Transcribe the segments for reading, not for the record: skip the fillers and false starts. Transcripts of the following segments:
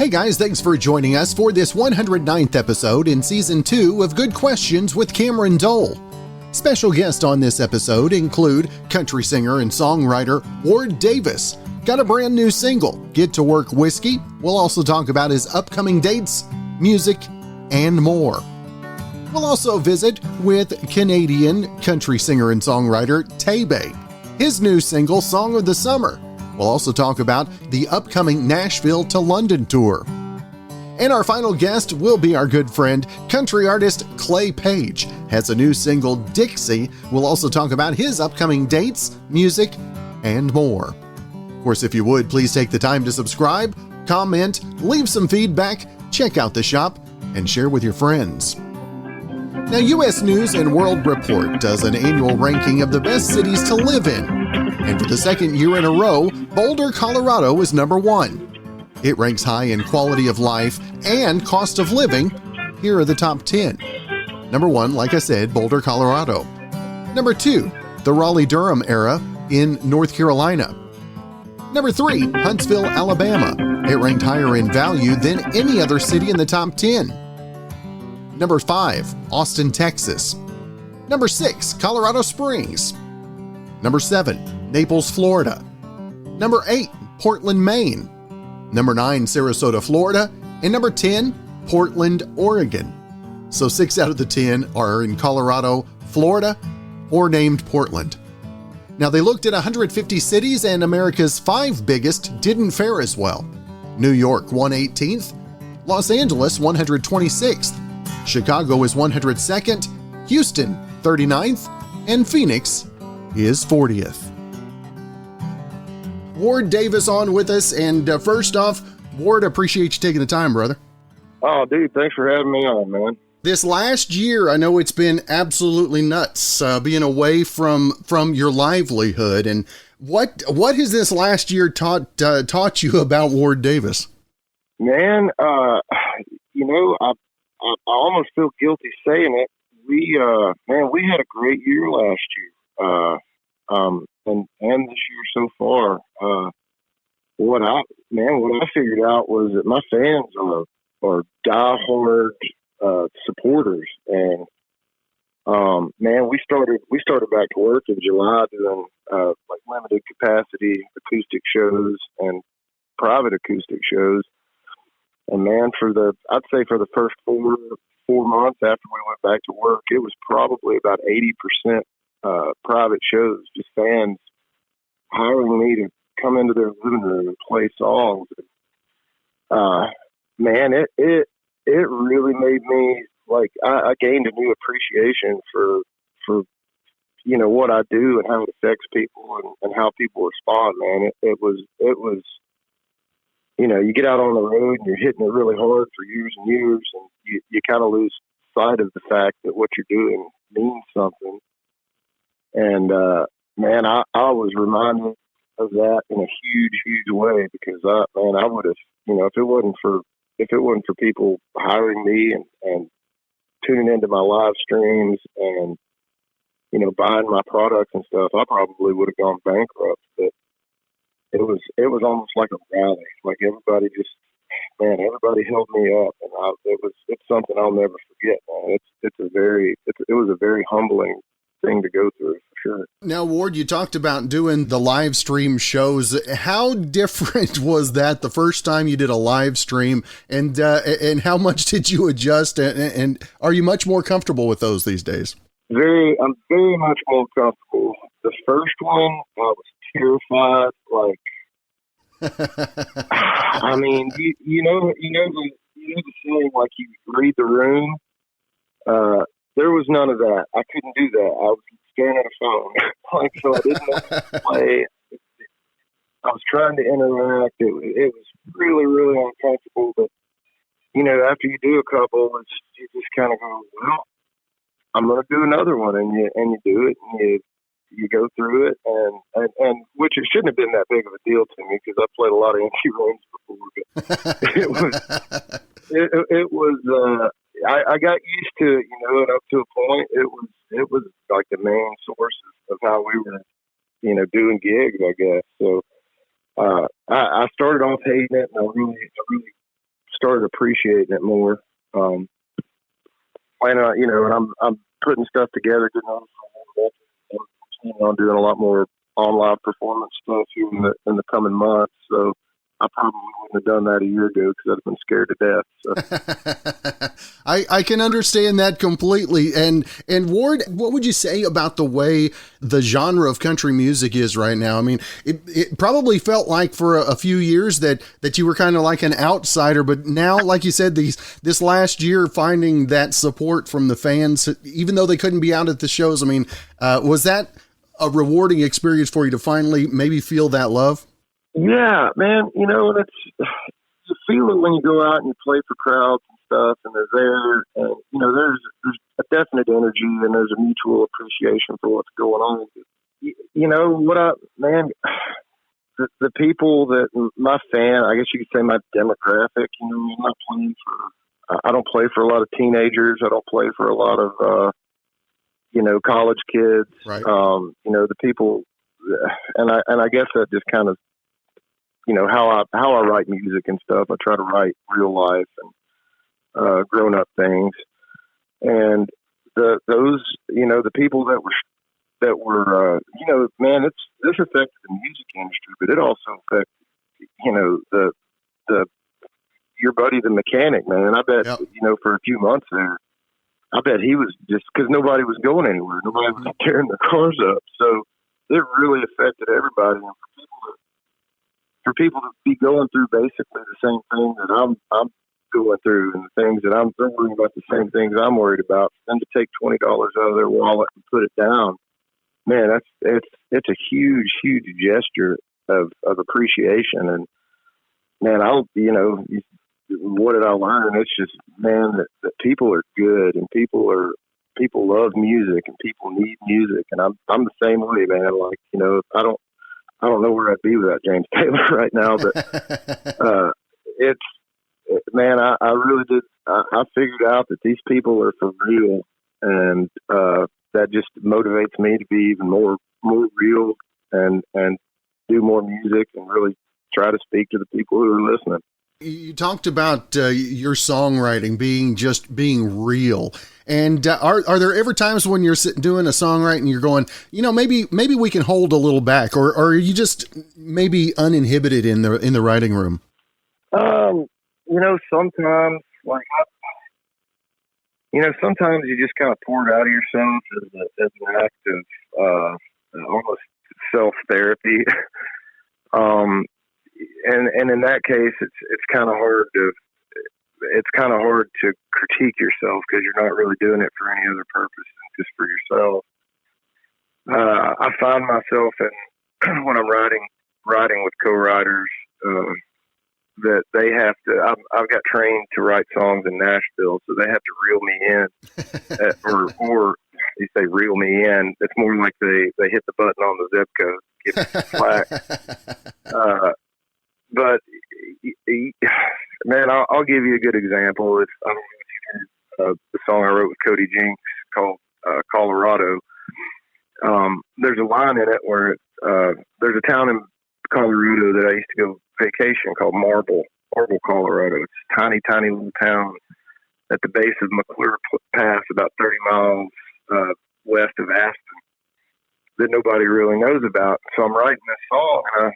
Hey guys, thanks for joining us for this 109th episode in Season 2 of Good Questions with Cameron Dole. Special guests on this episode include country singer and songwriter Ward Davis. Got a brand new single, Get to Work Whiskey. We'll also talk about his upcoming dates, music, and more. We'll also visit with Canadian country singer and songwriter Tebey, his new single, Song of the Summer. We'll also talk about the upcoming Nashville to London tour. And our final guest will be our good friend, country artist Clay Page, has a new single, Dixie. We'll also talk about his upcoming dates, music, and more. Of course, if you would, please take the time to subscribe, comment, leave some feedback, check out the shop, and share with your friends. Now, U.S. News & World Report does an annual ranking of the best cities to live in. And for the second year in a row, Boulder, Colorado is number 1. It ranks high in quality of life and cost of living. Here are the top 10. Number 1, like I said, Boulder, Colorado. Number 2, the Raleigh-Durham era in North Carolina. Number 3, Huntsville, Alabama. It ranked higher in value than any other city in the top 10. Number 5, Austin, Texas. Number 6, Colorado Springs. Number 7, Naples, Florida. Number 8, Portland, Maine. Number 9, Sarasota, Florida. And number 10, Portland, Oregon. So 6 out of the 10 are in Colorado, Florida, or named Portland. Now, they looked at 150 cities, and America's 5 biggest didn't fare as well. New York, 118th. Los Angeles, 126th. Chicago is 102nd. Houston, 39th. And Phoenix is 40th. Ward Davis on with us. And first off, Ward, appreciate you taking the time, brother. Oh, dude, thanks for having me on, man. This last year, I know it's been absolutely nuts being away from your livelihood. And what has this last year taught you about Ward Davis? Man, I almost feel guilty saying it. We had a great year last year. And this year so far. What I figured out was that my fans are diehard supporters, and we started back to work in July doing like limited capacity acoustic shows and private acoustic shows. And man, for I'd say for the first four months after we went back to work, it was probably about 80% private shows, just fans hiring me to come into their living room and play songs. It really made me I gained a new appreciation for what I do and how it affects people and how people respond. Man, it was you get out on the road and you're hitting it really hard for years and years, and you kind of lose sight of the fact that what you're doing means something. And I was reminded of that in a huge way, because I would have, if it wasn't for people hiring me and tuning into my live streams and buying my products and stuff, I probably would have gone bankrupt. But it was almost like a rally. Like everybody held me up, and it's something I'll never forget, man. It was a very humbling thing to go through, for sure. Now, Ward, you talked about doing the live stream shows. How different was that the first time you did a live stream, and how much did you adjust, and are you much more comfortable with those these days? I'm very much more comfortable. The first one, I was terrified. I mean, you know the saying, like, you read the room. There was none of that. I couldn't do that. I was staring at a phone, so I didn't know how to play. I was trying to interact. It was really, really uncomfortable. But after you do a couple, you just kind of go, well, I'm going to do another one, and you do it, and you go through it, and which it shouldn't have been that big of a deal to me, because I played a lot of empty rooms before. But it was. I got used to it, and up to a point, it was like the main source of how we were, doing gigs, I guess. So I started off hating it, and I really started appreciating it more. And I'm putting stuff together, getting on doing a lot more on live performance stuff here in the coming months. So I probably wouldn't have done that a year ago because I'd have been scared to death. So. I can understand that completely. And Ward, what would you say about the way the genre of country music is right now? I mean, it probably felt like for a few years that you were kind of like an outsider, but now, like you said, this last year, finding that support from the fans, even though they couldn't be out at the shows. I mean, was that a rewarding experience for you to finally maybe feel that love? Yeah, man, you feel it when you go out and you play for crowds and stuff, and they're there, and there's a definite energy and there's a mutual appreciation for what's going on. The people that my fan, I guess you could say my demographic. I'm not playing for. I don't play for a lot of teenagers. I don't play for a lot of college kids. Right. The people, and I guess that just kind of. How I write music and stuff. I try to write real life and grown up things. And the people that were man, this affected the music industry, but it also affected your buddy the mechanic, man. And I bet for a few months there, I bet he was just because nobody was going anywhere. Nobody was tearing their cars up, so it really affected everybody. And for people to be going through basically the same thing that I'm going through, and the things that they're worrying about the same things I'm worried about, and to take $20 out of their wallet and put it down, man, it's a huge gesture of appreciation. And man, what did I learn? It's just, man, that people are good, and people love music, and people need music, and I'm the same way, man. Like, I don't know where I'd be without James Taylor right now, but I really did. I figured out that these people are for real, and that just motivates me to be even more real and do more music and really try to speak to the people who are listening. You talked about your songwriting being real. And are there ever times when you're doing a songwriting and you're going, maybe we can hold a little back, or are you just maybe uninhibited in the writing room? Sometimes sometimes you just kind of pour it out of yourself as an act of almost self-therapy. And in that case, it's kind of hard to critique yourself because you're not really doing it for any other purpose than just for yourself. I find myself when I'm writing with co-writers, that they have to. I've got trained to write songs in Nashville, so they have to reel me in, or you say reel me in. It's more like they hit the button on the zip code, give me slack. But man, I'll give you a good example. I don't know if you heard the song I wrote with Cody Jinks called Colorado. There's a line in it where there's a town in Colorado that I used to go vacation called Marble, Colorado. It's a tiny, tiny little town at the base of McClure Pass, about 30 miles west of Aspen, that nobody really knows about. So I'm writing this song, and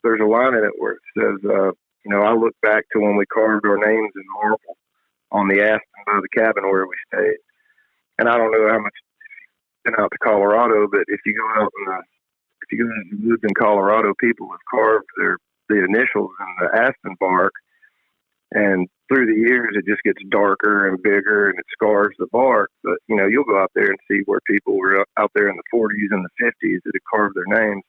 there's a line in it where it says, I look back to when we carved our names in marble on the Aspen by the cabin where we stayed. And I don't know how much you've been out to Colorado, but if you go out if you lived in Colorado, people have carved the initials in the aspen bark, and through the years it just gets darker and bigger and it scars the bark. But you'll go out there and see where people were out there in the 40s and the 50s that had carved their names.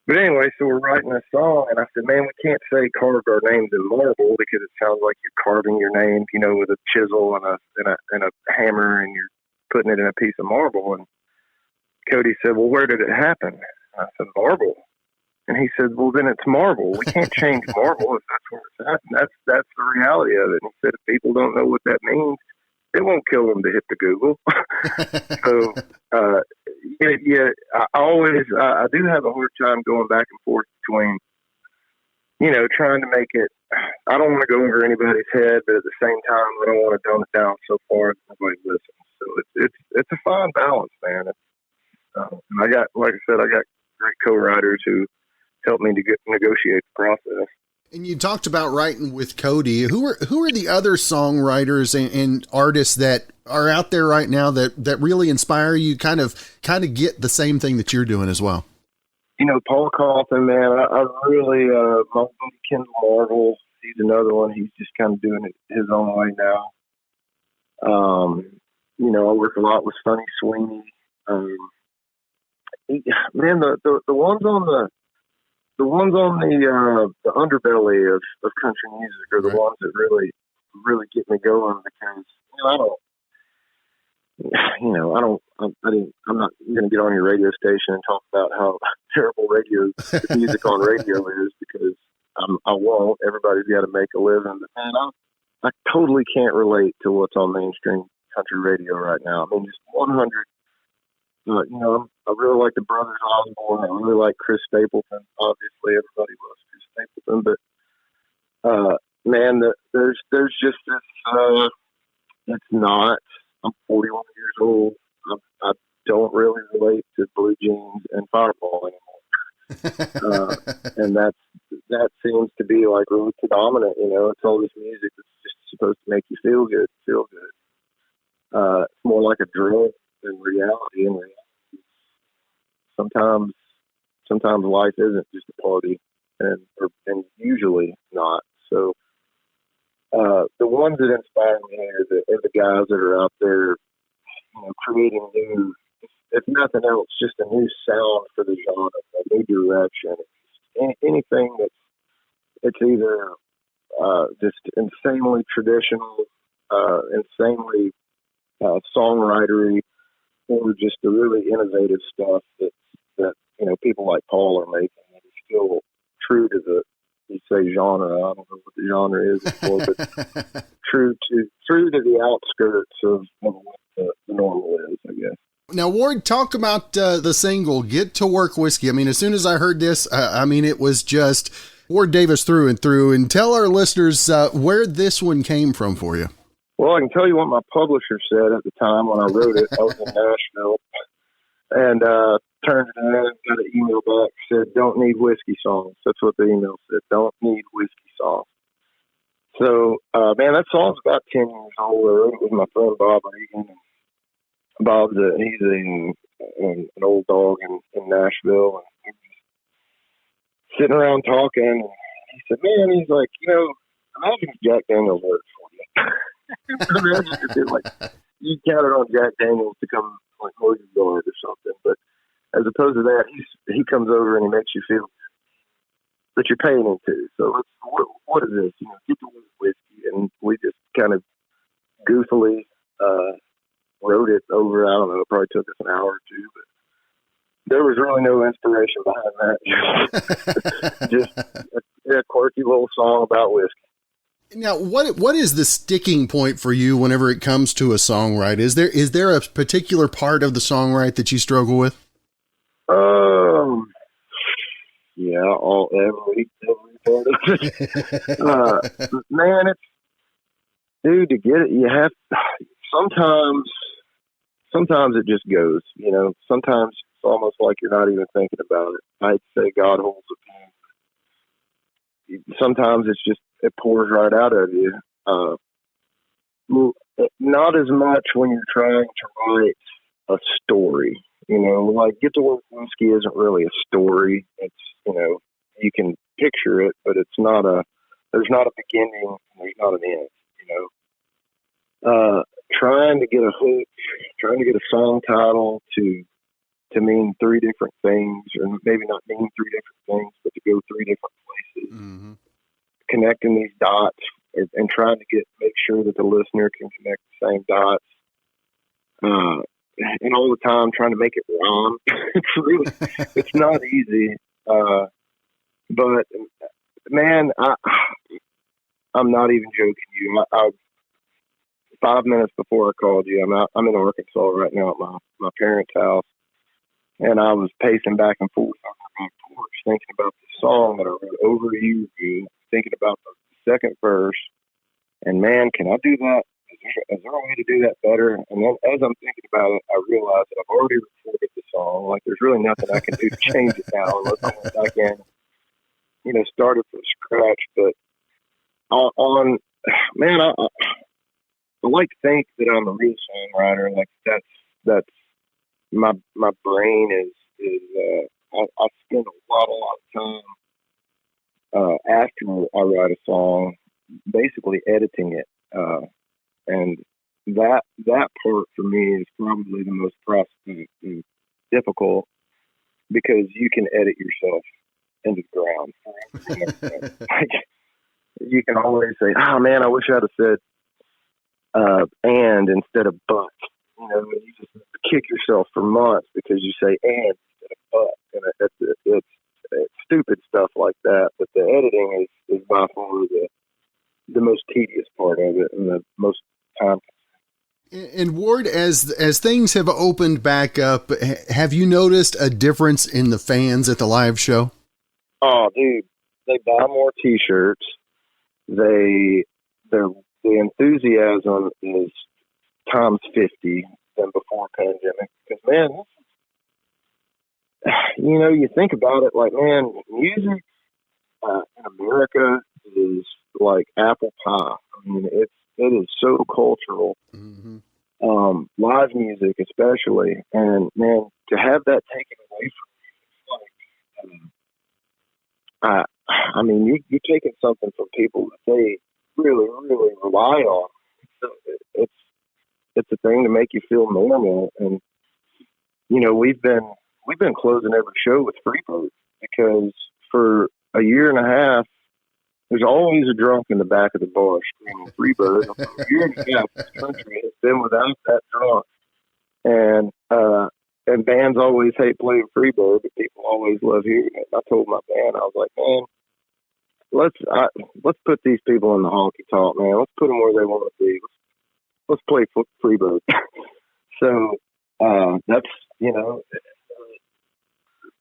But anyway, so we're writing a song, and I said, man, we can't say carved our names in marble because it sounds like you're carving your name, with a chisel and a hammer, and you're putting it in a piece of marble. And Cody said, well, where did it happen? And I said, marble. And he said, well, then it's marble. We can't change marble if that's where it's at. And that's the reality of it. And he said, if people don't know what that means, it won't kill them to hit the Google. So, I do have a hard time going back and forth between trying to make it, I don't want to go over anybody's head, but at the same time, I don't want to dumb it down so far that nobody listens. So it's a fine balance, man. And I got, like I said, I got great co-writers who help me to negotiate the process. And you talked about writing with Cody. Who are the other songwriters and artists that are out there right now that really inspire you, kind of get the same thing that you're doing as well? Paul Coffin, man, I really, my buddy Kendall Marvel, he's another one. He's just kind of doing it his own way now. I work a lot with Sonny Sweeney. Man, the ones on the underbelly of country music are the Right. ones that really, really get me going, because I'm not going to get on your radio station and talk about how terrible music on radio is, because I won't. Everybody's got to make a living. But man, I totally can't relate to what's on mainstream country radio right now. I mean, just 100. I really like the Brothers Osborne. I really like Chris Stapleton. Obviously, everybody loves Chris Stapleton, but man, there's just this. It's not. I'm 41 years old. I don't really relate to Blue Jeans and Fireball anymore, and that seems to be like really predominant. It's all this music that's just supposed to make you feel good. It's more like a drug than reality. And sometimes life isn't just a party, and usually not. So the ones that inspire me are the guys that are out there, creating new, if nothing else, just a new sound for the genre, a new direction. Anything it's either just insanely traditional, insanely songwritery, or just the really innovative stuff that people like Paul are making. That is still true to the, you say genre, I don't know what the genre is anymore, but true to the outskirts of what the normal is, I guess. Now, Ward, talk about the single "Get to Work Whiskey." I mean, as soon as I heard this, it was just Ward Davis through and through. And tell our listeners where this one came from for you. Well, I can tell you what my publisher said at the time when I wrote it. I was in Nashville, and turned it in, got an email back, said, "Don't need whiskey songs." That's what the email said. Don't need whiskey songs. So, man, that song's about 10 years old. I wrote it with my friend Bob Regan. Bob's he's an old dog in Nashville, and we were sitting around talking. And he said, "Man," he's like, imagine if Jack Daniels worked for you. Imagine if you counted on Jack Daniels to come like hold your yard or something. But as opposed to that, he comes over and he makes you feel that you're paying him to. So what is this? Get to work whiskey, and we just kind of goofily wrote it over. I don't know. It probably took us an hour or two, but there was really no inspiration behind that. Just a quirky little song about whiskey. Now, what is the sticking point for you whenever it comes to a songwrite? Is there a particular part of the songwrite that you struggle with? Yeah, every part of it. Man, to get it, you have, sometimes it just goes, sometimes it's almost like you're not even thinking about it. I'd say God holds a pen. Sometimes it's just, it pours right out of you. Not as much when you're trying to write a story, like Get to Work Whiskey isn't really a story. It's, you can picture it, but there's not a beginning, there's not an end, trying to get a hook, trying to get a song title to mean three different things, or maybe not mean three different things, but to go three different places. Mm-hmm. Connecting these dots and trying to make sure that the listener can connect the same dots. And all the time trying to make it rhyme. It's not easy. But man, I'm not even joking you. 5 minutes before I called you, I'm in Arkansas right now at my parents' house, and I was pacing back and forth on my back porch thinking about this song that I wrote over a year ago, thinking about the second verse, and man, can I do that? Is there a way to do that better? And then as I'm thinking about it, I realize that I've already recorded the song. Like, there's really nothing I can do to change it now unless I went back in, started from scratch. But I like to think that I'm a real songwriter. Like, that's my brain is I spend a lot of time after I write a song, basically editing it. And that part for me is probably the most difficult, because you can edit yourself into the ground. Like, you can always say, "Oh man, I wish I'd have said and instead of but." You just kick yourself for months because you say and instead of but, and it's stupid stuff like that. But the editing is by far the most tedious part of it and the most time. And Ward, as things have opened back up, have you noticed a difference in the fans at the live show? Oh, dude, they buy more T-shirts. The enthusiasm is times 50 than before pandemic. Because man, you think about it, like, man, music in America is like apple pie. I mean, it is so cultural. Mm-hmm. Live music especially, and man, to have that taken away from you, I mean, you're taking something from people that they really, really rely on. It's a thing to make you feel normal, and we've been closing every show with Freebird, because for a year and a half, there's always a drunk in the back of the bar screaming Freebird. For a year and a half, this country has been without that drunk, and bands always hate playing Freebird, but people always love hearing it. I told my band, I was like, man, let's put these people in the honky tonk, man. Let's put them where they want to be. Let's play Freebird. So that's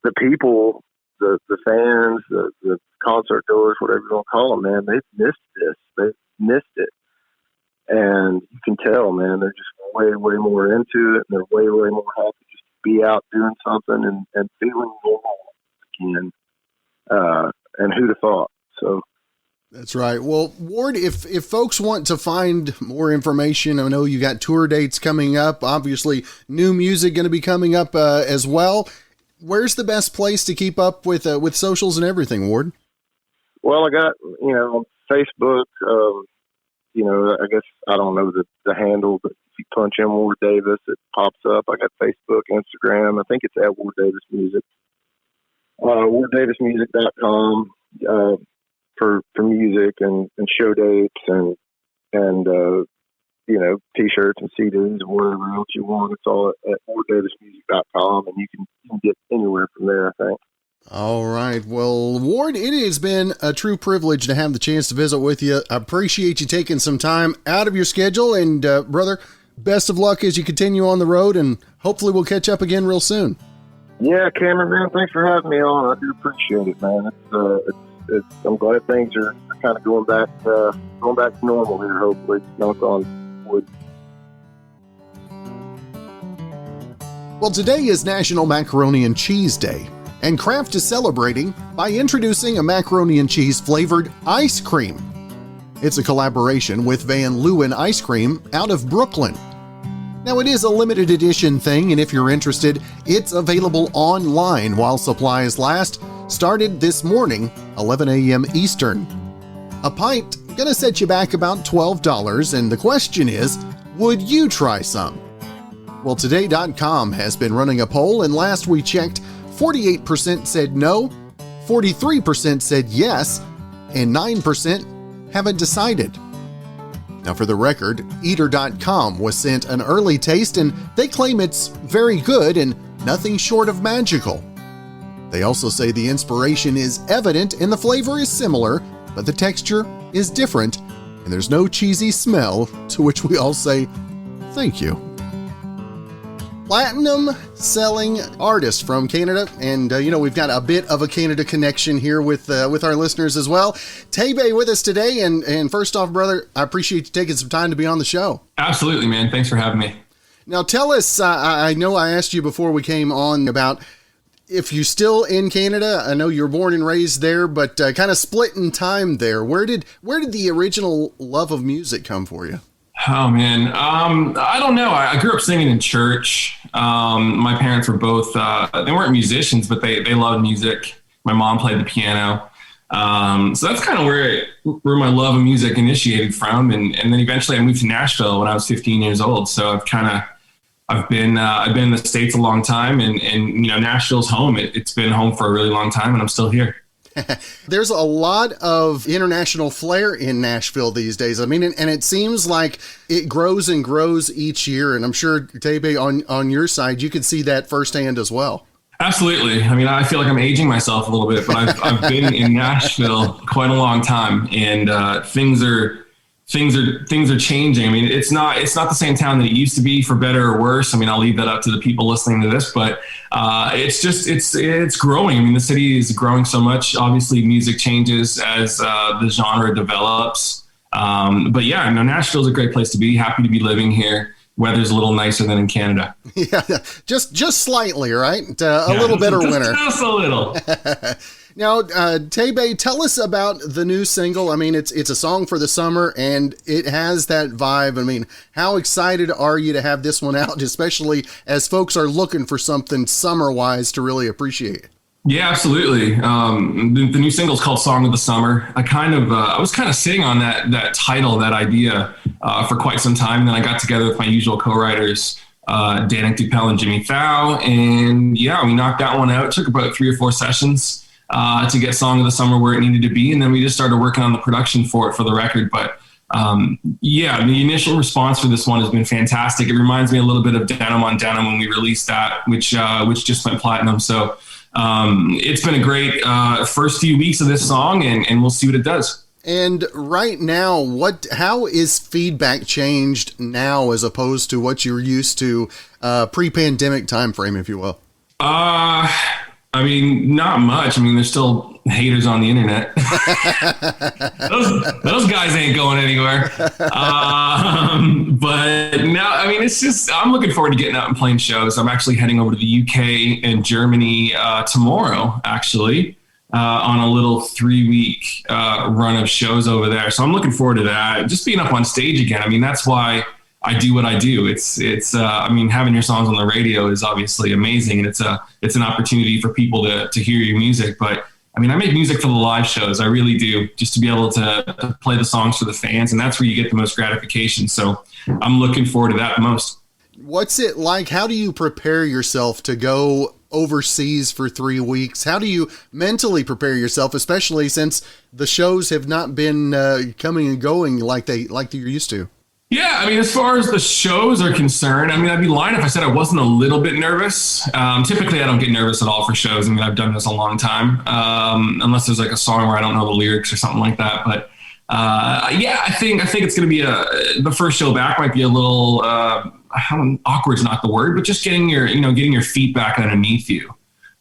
the people, the fans, the concert goers, whatever you want to call them, man, they've missed this. They've missed it. And you can tell, man, they're just way, way more into it, and they're way, way more happy just to be out doing something and feeling normal again. And who'd have thought? So. That's right. Well, Ward, if folks want to find more information, I know you got tour dates coming up, obviously new music going to be coming up as well. Where's the best place to keep up with socials and everything, Ward? Well, I got, Facebook, I guess, I don't know the handle, but if you punch in Ward Davis, it pops up. I got Facebook, Instagram. I think it's at Ward Davis Music. WardDavisMusic.com for music and show dates and T-shirts and CDs and whatever else you want. It's all at WardDavisMusic.com, and you can get anywhere from there, I think. All right. Well, Ward, it has been a true privilege to have the chance to visit with you. I appreciate you taking some time out of your schedule, and brother, best of luck as you continue on the road, and hopefully we'll catch up again real soon. Yeah, Cameron, man, thanks for having me on. I do appreciate it, man. I'm glad things are kind of going back to normal here, hopefully. Knock on wood. Well, today is National Macaroni and Cheese Day, and Kraft is celebrating by introducing a macaroni and cheese flavored ice cream. It's a collaboration with Van Leeuwen Ice Cream out of Brooklyn. Now, it is a limited edition thing, and if you're interested, it's available online while supplies last. Started this morning, 11 a.m. Eastern. A pint gonna set you back about $12, and the question is, would you try some? Well, Today.com has been running a poll, and last we checked, 48% said no, 43% said yes, and 9% haven't decided. Now, for the record, Eater.com was sent an early taste, and they claim it's very good and nothing short of magical. They also say the inspiration is evident and the flavor is similar, but the texture is different, and there's no cheesy smell, to which we all say, thank you. platinum selling artist from Canada. And, we've got a bit of a Canada connection here with our listeners as well. Tebey with us today. And first off, brother, I appreciate you taking some time to be on the show. Absolutely, man. Thanks for having me. Now, tell us, I know I asked you before we came on about if you're still in Canada. I know you were born and raised there, but kind of split in time there. Where did the original love of music come for you? Oh, man. I don't know. I grew up singing in church. My parents were both, they weren't musicians, but they loved music. My mom played the piano. So that's kind of where my love of music initiated from. And then eventually I moved to Nashville when I was 15 years old. So I've been in the States a long time, and Nashville's home. It's been home for a really long time, and I'm still here. There's a lot of international flair in Nashville these days. I mean, and it seems like it grows and grows each year. And I'm sure, Tebey, on your side, you can see that firsthand as well. Absolutely. I mean, I feel like I'm aging myself a little bit, but I've been in Nashville quite a long time, and things are changing. I mean, it's not the same town that it used to be, for better or worse. I mean, I'll leave that up to the people listening to this, but it's growing. I mean, the city is growing so much. Obviously, music changes as the genre develops. But yeah, Nashville's a great place to be. Happy to be living here. Weather's a little nicer than in Canada. Yeah, just slightly, right? A little better winter. Just a little. Now, Tebey, tell us about the new single. I mean, it's a song for the summer, and it has that vibe. I mean, how excited are you to have this one out, especially as folks are looking for something summer-wise to really appreciate? Yeah, absolutely. The new single is called Song of the Summer. I was kind of sitting on that title, that idea for quite some time. And then I got together with my usual co-writers, Danik Dupel and Jimmy Thau. And yeah, we knocked that one out. It took about 3 or 4 sessions to get Song of the Summer where it needed to be. And then we just started working on the production for it for the record. But the initial response for this one has been fantastic. It reminds me a little bit of Denim on Denim when we released that, which just went platinum. So it's been a great first few weeks of this song, and we'll see what it does. And right now, how is feedback changed now as opposed to what you're used to pre-pandemic time frame, if you will? I mean, not much. I mean, there's still haters on the internet. those guys ain't going anywhere. But now, I mean, I'm looking forward to getting out and playing shows. I'm actually heading over to the UK and Germany tomorrow, actually, on a little 3-week run of shows over there. So I'm looking forward to that. Just being up on stage again. I mean, that's why I do what I do. I mean, having your songs on the radio is obviously amazing, and it's an opportunity for people to hear your music. But I mean, I make music for the live shows. I really do, just to be able to play the songs for the fans, and that's where you get the most gratification. So I'm looking forward to that the most. What's it like? How do you prepare yourself to go overseas for 3 weeks? How do you mentally prepare yourself, especially since the shows have not been coming and going like you're used to? Yeah, I mean, as far as the shows are concerned, I mean, I'd be lying if I said I wasn't a little bit nervous. Typically, I don't get nervous at all for shows. I mean, I've done this a long time, unless there's like a song where I don't know the lyrics or something like that. But yeah, I think it's going to be the first show back might be a little awkward is not the word, but just getting your feet back underneath you.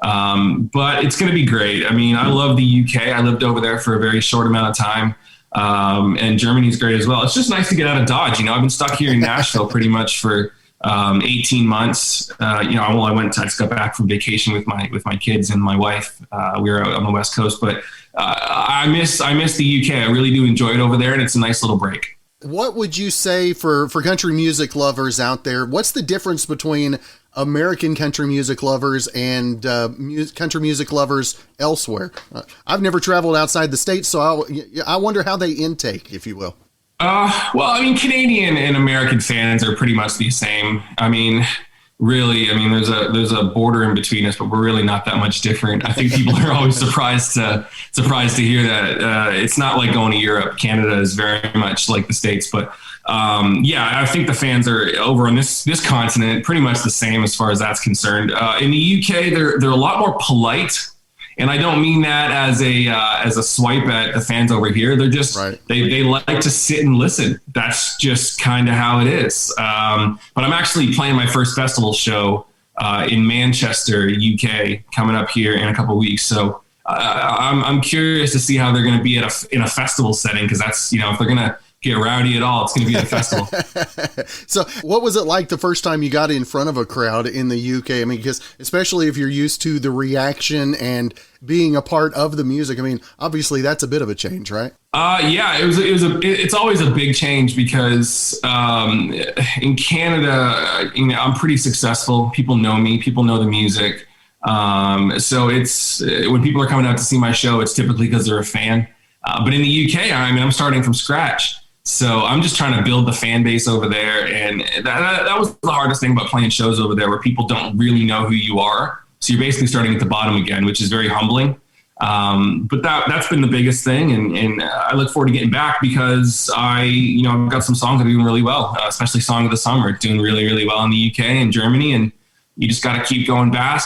But it's going to be great. I mean, I love the UK. I lived over there for a very short amount of time. And Germany's great as well. It's just nice to get out of Dodge. I've been stuck here in Nashville pretty much for 18 months. I just got back from vacation with my kids and my wife. We were out on the West Coast, but I miss the UK. I really do enjoy it over there, and it's a nice little break. What would you say for country music lovers out there? What's the difference between American country music lovers and country music lovers elsewhere? I've never traveled outside the States, so I wonder how they intake, if you will. Well, I mean, Canadian and American fans are pretty much the same. I mean, really, there's a border in between us, but we're really not that much different. I think people are always surprised to hear that. It's not like going to Europe. Canada is very much like the States, but yeah, I think the fans are over on this continent pretty much the same as far as that's concerned. In the UK, they're a lot more polite And I don't mean that as a swipe at the fans over here. They're just, they like to sit and listen. That's just kind of how it is. But I'm actually playing my first festival show in Manchester, UK, coming up here in a couple of weeks. So I'm curious to see how they're going to be in a festival setting, because that's, if they're going to get rowdy at all, it's going to be a festival. So what was it like the first time you got in front of a crowd in the UK? I mean, because especially if you're used to the reaction and being a part of the music, I mean, obviously that's a bit of a change, right? Yeah, it's always a big change, because in Canada, I'm pretty successful. People know me, people know the music. So it's, when people are coming out to see my show, it's typically because they're a fan. But in the UK, I'm starting from scratch. So I'm just trying to build the fan base over there. And that was the hardest thing about playing shows over there, where people don't really know who you are. So you're basically starting at the bottom again, which is very humbling. But that's been the biggest thing. And I look forward to getting back, because I've got some songs that are doing really well, especially Song of the Summer, doing really, really well in the UK and Germany. And you just got to keep going back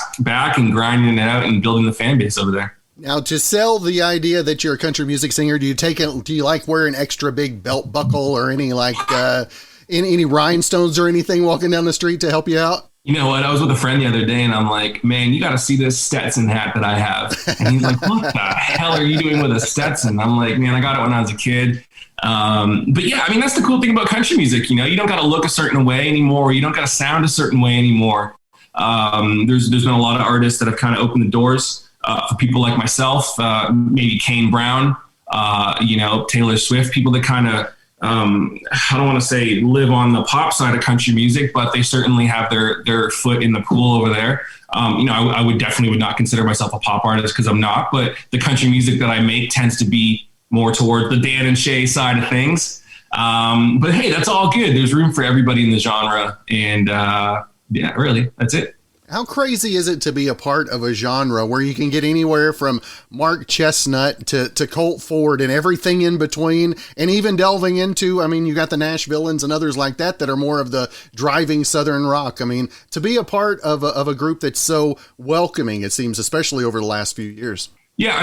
and grinding it out and building the fan base over there. Now, to sell the idea that you're a country music singer, do you like wearing extra big belt buckle or any any rhinestones or anything walking down the street to help you out? You know what? I was with a friend the other day, and I'm like, man, you got to see this Stetson hat that I have. And he's like, what the hell are you doing with a Stetson? I'm like, man, I got it when I was a kid. But yeah, that's the cool thing about country music. You don't got to look a certain way anymore. You don't got to sound a certain way anymore. There's been a lot of artists that have kind of opened the doors for people like myself, maybe Kane Brown, Taylor Swift, people that kind of, I don't want to say live on the pop side of country music, but they certainly have their foot in the pool over there. I would not consider myself a pop artist, because I'm not, but the country music that I make tends to be more toward the Dan and Shay side of things. But hey, that's all good. There's room for everybody in the genre. And yeah, really, that's it. How crazy is it to be a part of a genre where you can get anywhere from Mark Chestnut to Colt Ford and everything in between, and even delving into, you got the Nashvilleans and others like that are more of the driving Southern rock. To be a part of a group that's so welcoming, it seems, especially over the last few years. Yeah,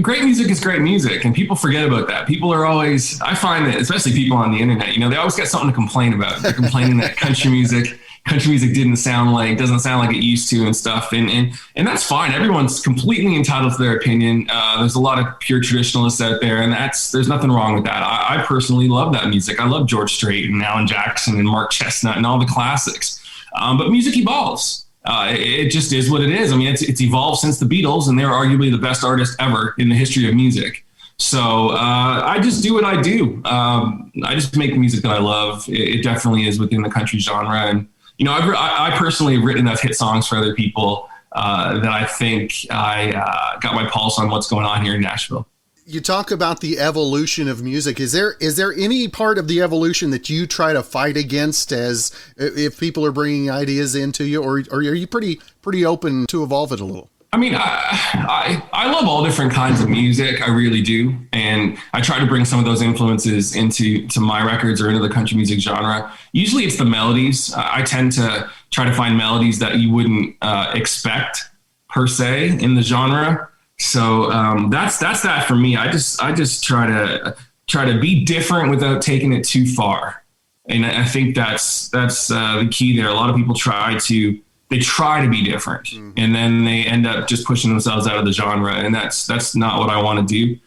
great music is great music, and people forget about that. People are always, I find that, especially people on the internet, they always got something to complain about. They're complaining that country music doesn't sound like it used to and stuff. And that's fine. Everyone's completely entitled to their opinion. There's a lot of pure traditionalists out there, and there's nothing wrong with that. I personally love that music. I love George Strait and Alan Jackson and Mark Chestnut and all the classics. But music evolves. It just is what it is. It's evolved since the Beatles, and they're arguably the best artists ever in the history of music. So I just do what I do. I just make the music that I love. It definitely is within the country genre. And, I personally have written enough hit songs for other people that I think I got my pulse on what's going on here in Nashville. You talk about the evolution of music. Is there any part of the evolution that you try to fight against, as if people are bringing ideas into you, or are you pretty open to evolve it a little? I love all different kinds of music. I really do. And I try to bring some of those influences into my records or into the country music genre. Usually it's the melodies. I tend to try to find melodies that you wouldn't expect per se in the genre. So that's that for me. I just try to be different without taking it too far. And I think that's the key there. A lot of people try to be different, and then they end up just pushing themselves out of the genre. And that's not what I want to do.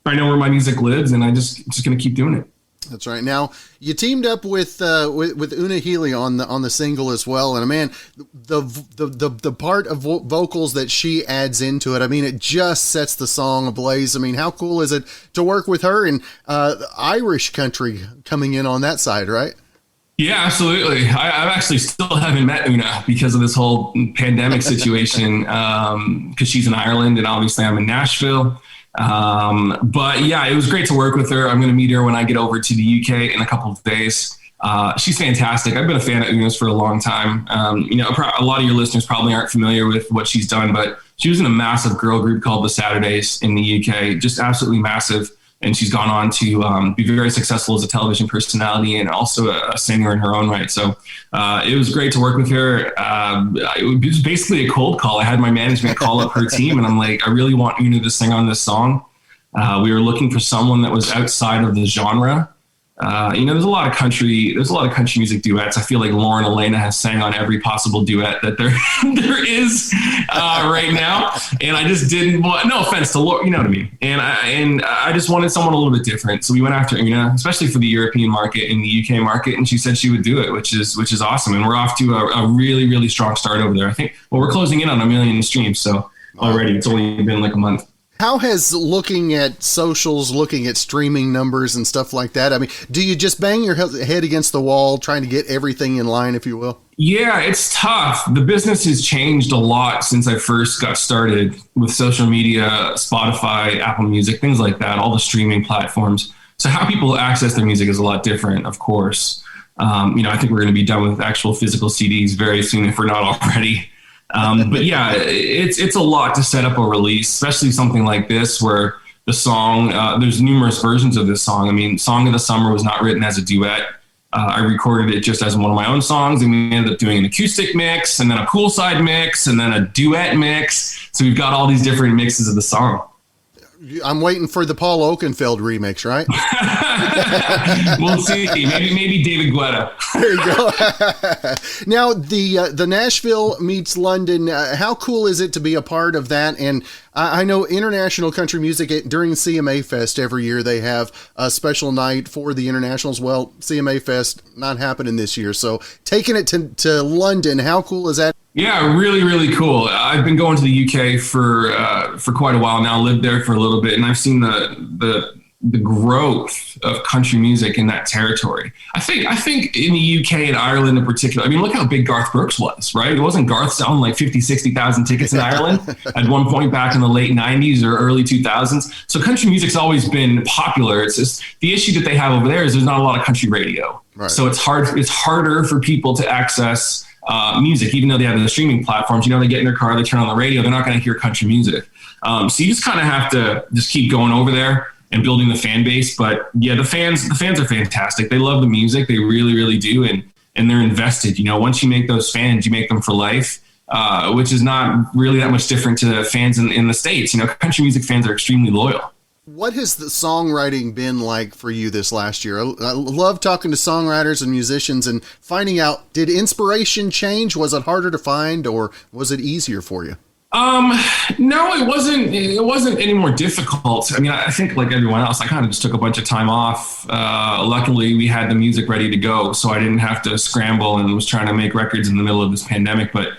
I know where my music lives, and I'm just going to keep doing it. That's right. Now, you teamed up with Una Healy on the single as well, and man, the part of vocals that she adds into it, it just sets the song ablaze. How cool is it to work with her, and Irish country coming in on that side, right? Yeah, absolutely. I actually still haven't met Una because of this whole pandemic situation, because she's in Ireland and obviously I'm in Nashville. But yeah, it was great to work with her. I'm going to meet her when I get over to the UK in a couple of days. She's fantastic. I've been a fan of Una's for a long time. A lot of your listeners probably aren't familiar with what she's done, but she was in a massive girl group called The Saturdays in the UK, just absolutely massive. and she's gone on to be very successful as a television personality and also a singer in her own right. So it was great to work with her. It was basically a cold call. I had my management call up her team, and I'm like, I really want Una to sing on this song. We were looking for someone that was outside of the genre. There's a lot of country music duets. I feel like Lauren Elena has sang on every possible duet that there is right now. And I just didn't want, no offense to Lauren, you know what I mean? And I just wanted someone a little bit different. So we went after Una, especially for the European market and the UK market. And she said she would do it, which is awesome. And we're off to a really, really strong start over there. I think, we're closing in on 1 million streams. So already it's only been like a month. How has looking at socials, looking at streaming numbers and stuff like that, I mean, do you just bang your head against the wall trying to get everything in line, if you will? Yeah, it's tough. The business has changed a lot since I first got started with social media, Spotify, Apple Music, things like that, all the streaming platforms. So how people access their music is a lot different, of course. I think we're going to be done with actual physical CDs very soon, if we're not already. But yeah, it's a lot to set up a release, especially something like this where the song, there's numerous versions of this song. I mean, Song of the Summer was not written as a duet. I recorded it just as one of my own songs, and we ended up doing an acoustic mix and then a poolside mix and then a duet mix. So we've got all these different mixes of the song. I'm waiting for the Paul Oakenfold remix, right? We'll see. Maybe David Guetta. There you go. Now, the Nashville meets London. How cool is it to be a part of that? And I know International Country Music during CMA Fest every year they have a special night for the internationals. Well, CMA Fest not happening this year, so taking it to London. How cool is that? Yeah, really, really cool. I've been going to the UK for quite a while now. Lived there for a little bit, and I've seen the growth of country music in that territory. I think in the UK and Ireland in particular. I mean, look how big Garth Brooks was, right? It wasn't Garth selling like 50, 60,000 tickets in Ireland at one point back in the late 90s or early 2000s. So country music's always been popular. It's just the issue that they have over there is there's not a lot of country radio. Right. So it's harder for people to access music, even though they have the streaming platforms. They get in their car, they turn on the radio, they're not going to hear country music. So you just kind of have to just keep going over there and building the fan base. But yeah, the fans are fantastic. They love the music. They really, really do. And they're invested. Once you make those fans, you make them for life, which is not really that much different to fans in the States. Country music fans are extremely loyal. What has the songwriting been like for you this last year? I love talking to songwriters and musicians and finding out, did inspiration change? Was it harder to find, or was it easier for you? No, it wasn't any more difficult. I mean, I think like everyone else, I kind of just took a bunch of time off. Luckily we had the music ready to go, so I didn't have to scramble and was trying to make records in the middle of this pandemic. But,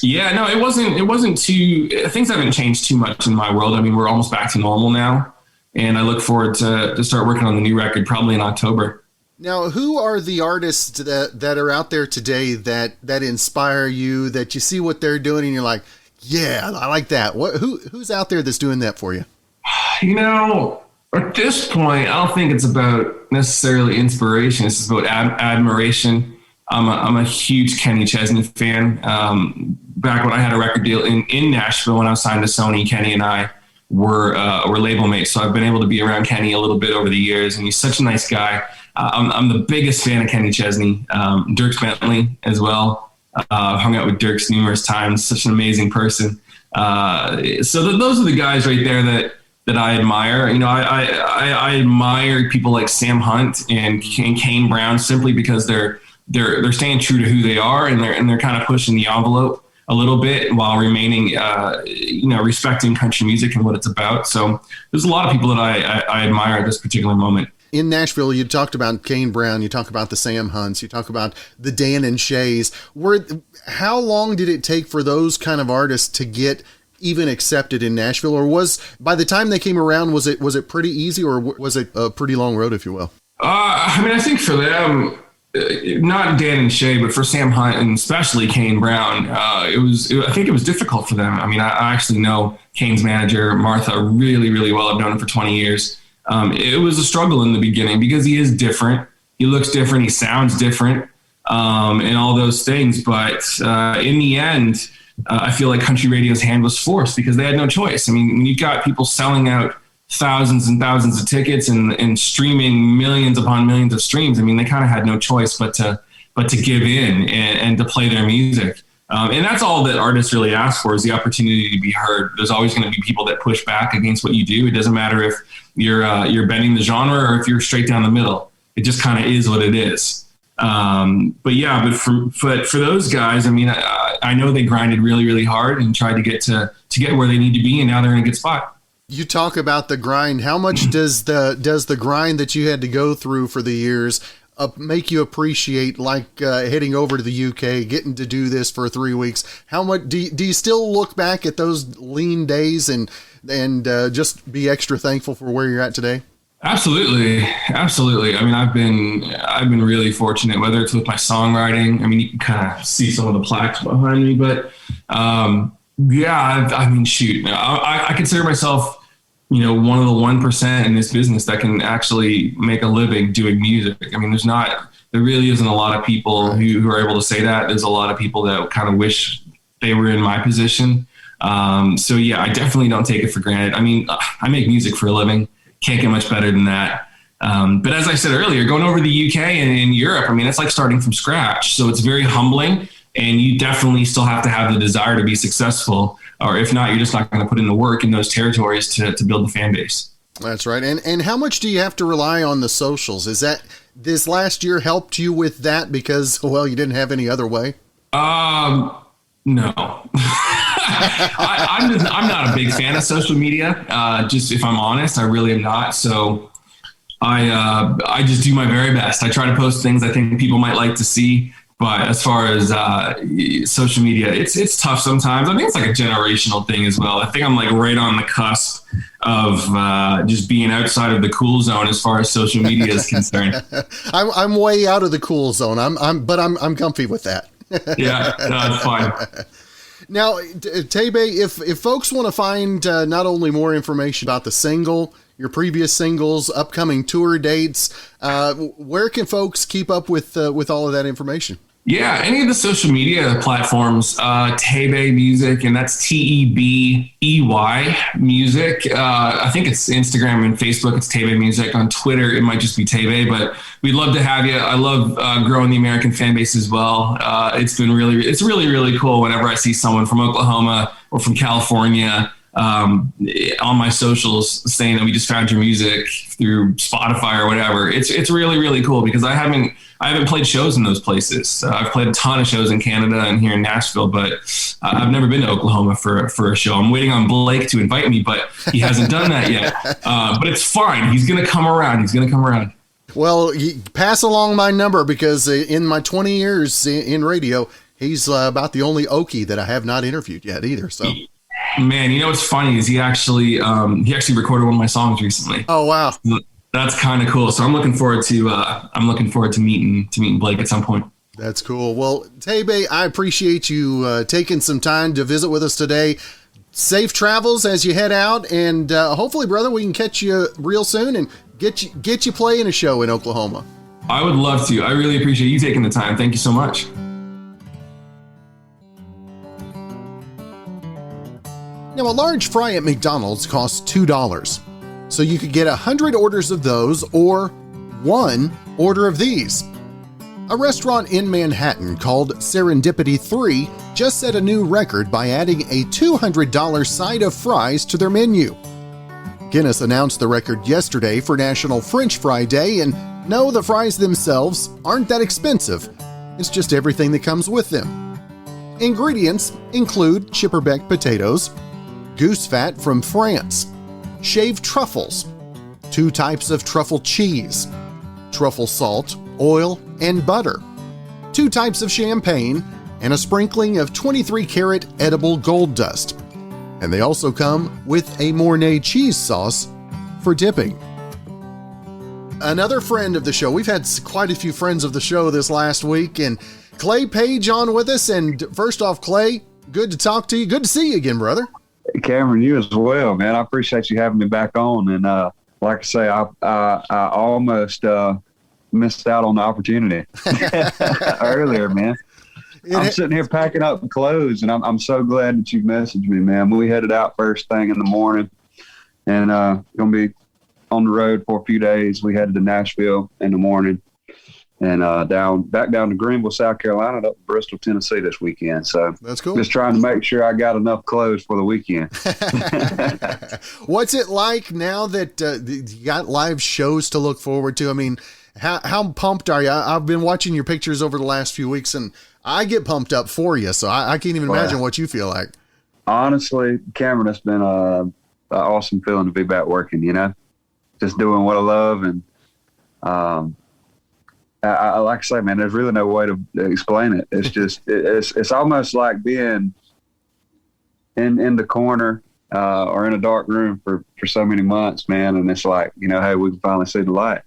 yeah, no, it wasn't things haven't changed too much in my world. I mean, we're almost back to normal now, and I look forward to start working on the new record probably in October. Now, who are the artists that are out there today that inspire you, that you see what they're doing and you're like, yeah, I like that? Who's out there that's doing that for you? At this point, I don't think it's about necessarily inspiration. It's about admiration. I'm a huge Kenny Chesney fan. Back when I had a record deal in Nashville, when I was signed to Sony, Kenny and I were label mates. So I've been able to be around Kenny a little bit over the years, and he's such a nice guy. I'm the biggest fan of Kenny Chesney. Dierks Bentley as well. I've hung out with Dierks numerous times. Such an amazing person. So those are the guys right there that I admire. I admire people like Sam Hunt and Kane Brown simply because they're staying true to who they are, and they're kind of pushing the envelope a little bit while remaining, respecting country music and what it's about. So there's a lot of people that I admire at this particular moment. In Nashville, you talked about Kane Brown, you talk about the Sam Hunts, you talk about the Dan and Shays. How long did it take for those kind of artists to get even accepted in Nashville? Or by the time they came around, was it pretty easy, or was it a pretty long road, if you will? I think for them, not Dan and Shay, but for Sam Hunt and especially Kane Brown, I think it was difficult for them. I mean, I actually know Kane's manager, Martha, really, really well. I've known him for 20 years. It was a struggle in the beginning because he is different. He looks different. He sounds different, and all those things. But in the end, I feel like country radio's hand was forced because they had no choice. I mean, when you've got people selling out thousands and thousands of tickets and streaming millions upon millions of streams. I mean, they kind of had no choice but to give in and to play their music. And that's all that artists really ask for, is the opportunity to be heard. There's always going to be people that push back against what you do. It doesn't matter if you're bending the genre or if you're straight down the middle. It just kind of is what it is. But for those guys, I mean, I know they grinded really, really hard and tried to get where they need to be, and now they're in a good spot. You talk about the grind. How much does the grind that you had to go through for the years make you appreciate, like heading over to the UK, getting to do this for 3 weeks? How much do you still look back at those lean days and just be extra thankful for where you're at today? Absolutely. I mean, I've been really fortunate, whether it's with my songwriting. I mean, you can kind of see some of the plaques behind me, but I mean, shoot, I consider myself, one of the 1% in this business that can actually make a living doing music. I mean, there really isn't a lot of people who are able to say that. There's a lot of people that kind of wish they were in my position. So yeah, I definitely don't take it for granted. I mean, I make music for a living. Can't get much better than that. But as I said earlier, going over to the UK and in Europe, I mean, it's like starting from scratch. So it's very humbling, and you definitely still have to have the desire to be successful. Or if not, you're just not going to put in the work in those territories to build the fan base. That's right. And how much do you have to rely on the socials? Is that this last year helped you with that because, well, you didn't have any other way? No. I'm not a big fan of social media. Just if I'm honest, I really am not. So I just do my very best. I try to post things I think people might like to see. But as far as social media, it's tough sometimes. I think it's like a generational thing as well. I think I'm like right on the cusp of just being outside of the cool zone as far as social media is concerned. I'm way out of the cool zone. I'm comfy with that. Yeah, no, it's fine. Now, Tebey, if folks want to find not only more information about the single, your previous singles, upcoming tour dates, where can folks keep up with all of that information? Yeah, any of the social media platforms, Tebey Music, and that's Tebey Music. I think it's Instagram and Facebook. It's Tebey Music. On Twitter, it might just be Tebey, but we'd love to have you. I love growing the American fan base as well. It's really, really cool whenever I see someone from Oklahoma or from California on my socials saying that we just found your music through Spotify or whatever. It's really, really cool because I haven't played shows in those places. I've played a ton of shows in Canada and here in Nashville, but I've never been to Oklahoma for a show. I'm waiting on Blake to invite me, but he hasn't done that yet. But it's fine. He's going to come around. Well, pass along my number because in my 20 years in radio, he's about the only Okie that I have not interviewed yet either. So. Man, what's funny is he actually recorded one of my songs recently. Oh wow, that's kind of cool. So I'm looking forward to meeting Blake at some point. That's cool. Well, Tebey, I appreciate you taking some time to visit with us today. Safe travels as you head out, and hopefully, brother, we can catch you real soon and get you playing a show in Oklahoma. I would love to. I really appreciate you taking the time. Thank you so much. Now, a large fry at McDonald's costs $2, so you could get 100 orders of those or 1 order of these. A restaurant in Manhattan called Serendipity 3 just set a new record by adding a $200 side of fries to their menu. Guinness announced the record yesterday for National French Fry Day, and no, the fries themselves aren't that expensive. It's just everything that comes with them. Ingredients include chipperbeck potatoes, goose fat from France, shaved truffles, 2 types of truffle cheese, truffle salt, oil, and butter, 2 types of champagne, and a sprinkling of 23-karat edible gold dust. And they also come with a Mornay cheese sauce for dipping. Another friend of the show, we've had quite a few friends of the show this last week, and Clay Page on with us. And first off, Clay, good to talk to you. Good to see you again, brother. Cameron, you as well, man. I appreciate you having me back on. And like I say, I almost missed out on the opportunity earlier, man. I'm sitting here packing up clothes, and I'm so glad that you messaged me, man. We headed out first thing in the morning, and going to be on the road for a few days. We headed to Nashville in the morning, and back down to Greenville, South Carolina, and up to Bristol, Tennessee this weekend. So that's cool. Just trying to make sure I got enough clothes for the weekend. What's it like now that you got live shows to look forward to? I mean, how pumped are you? I've been watching your pictures over the last few weeks, and I get pumped up for you. So I can't even imagine what you feel like. Honestly, Cameron, it's been an awesome feeling to be back working, just doing what I love. And I like I say, man, there's really no way to explain it. It's just, it's almost like being in the corner or in a dark room for so many months, man. And it's like, hey, we can finally see the light.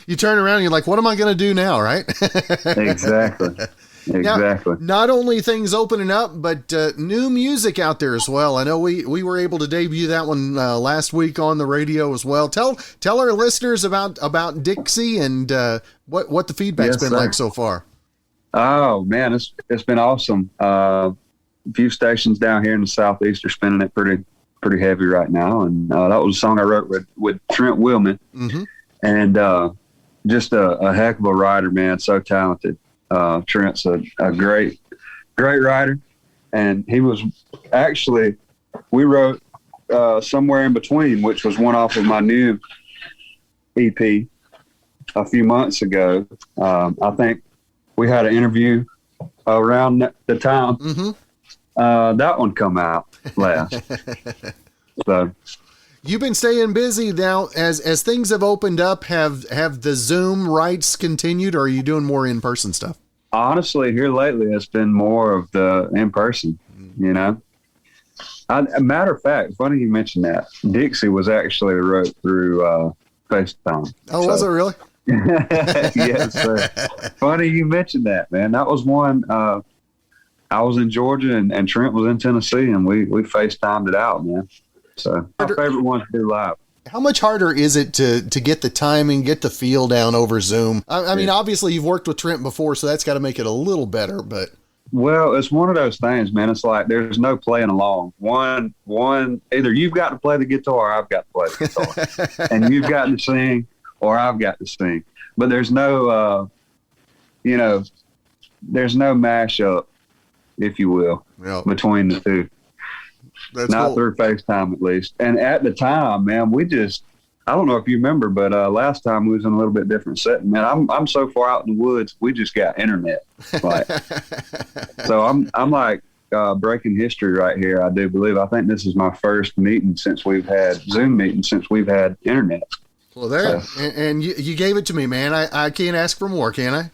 You turn around and you're like, what am I going to do now? Right? Exactly. Exactly. Now, not only things opening up, but new music out there as well. I know we were able to debut that one last week on the radio as well. Tell our listeners about Dixie and what the feedback's been like so far. Oh man, it's been awesome. A few stations down here in the Southeast are spinning it pretty heavy right now, and that was a song I wrote with Trent Willmon, and just a heck of a writer, man. So talented. Trent's a great writer, and he was actually, we wrote Somewhere in Between, which was one off of my new EP a few months ago. I think we had an interview around the time that one come out last. So you've been staying busy now as things have opened up. Have the Zoom rights continued, or are you doing more in-person stuff? Honestly, here lately, it's been more of the in-person, a matter of fact, funny you mentioned that. Dixie was actually wrote through FaceTime. Oh, was it really? Yes, sir. Funny you mentioned that, man. That was one, I was in Georgia and Trent was in Tennessee, and we FaceTimed it out, man. So my favorite one to do live. How much harder is it to get the timing, get the feel down over Zoom? I mean, obviously you've worked with Trent before, so that's got to make it a little better, but. Well, it's one of those things, man. It's like there's no playing along. One, either you've got to play the guitar or I've got to play the guitar. And you've got to sing or I've got to sing. But there's no, there's no mashup, if you will, between the two. That's not cool. Through FaceTime, at least. And at the time, man, I don't know if you remember, but last time we was in a little bit different setting. Man, I'm so far out in the woods, we just got internet. Like, so I'm like breaking history right here. I do believe. I think this is my first meeting since we've had Zoom meetings since we've had internet. Well, and you gave it to me, man. I can't ask for more, can I?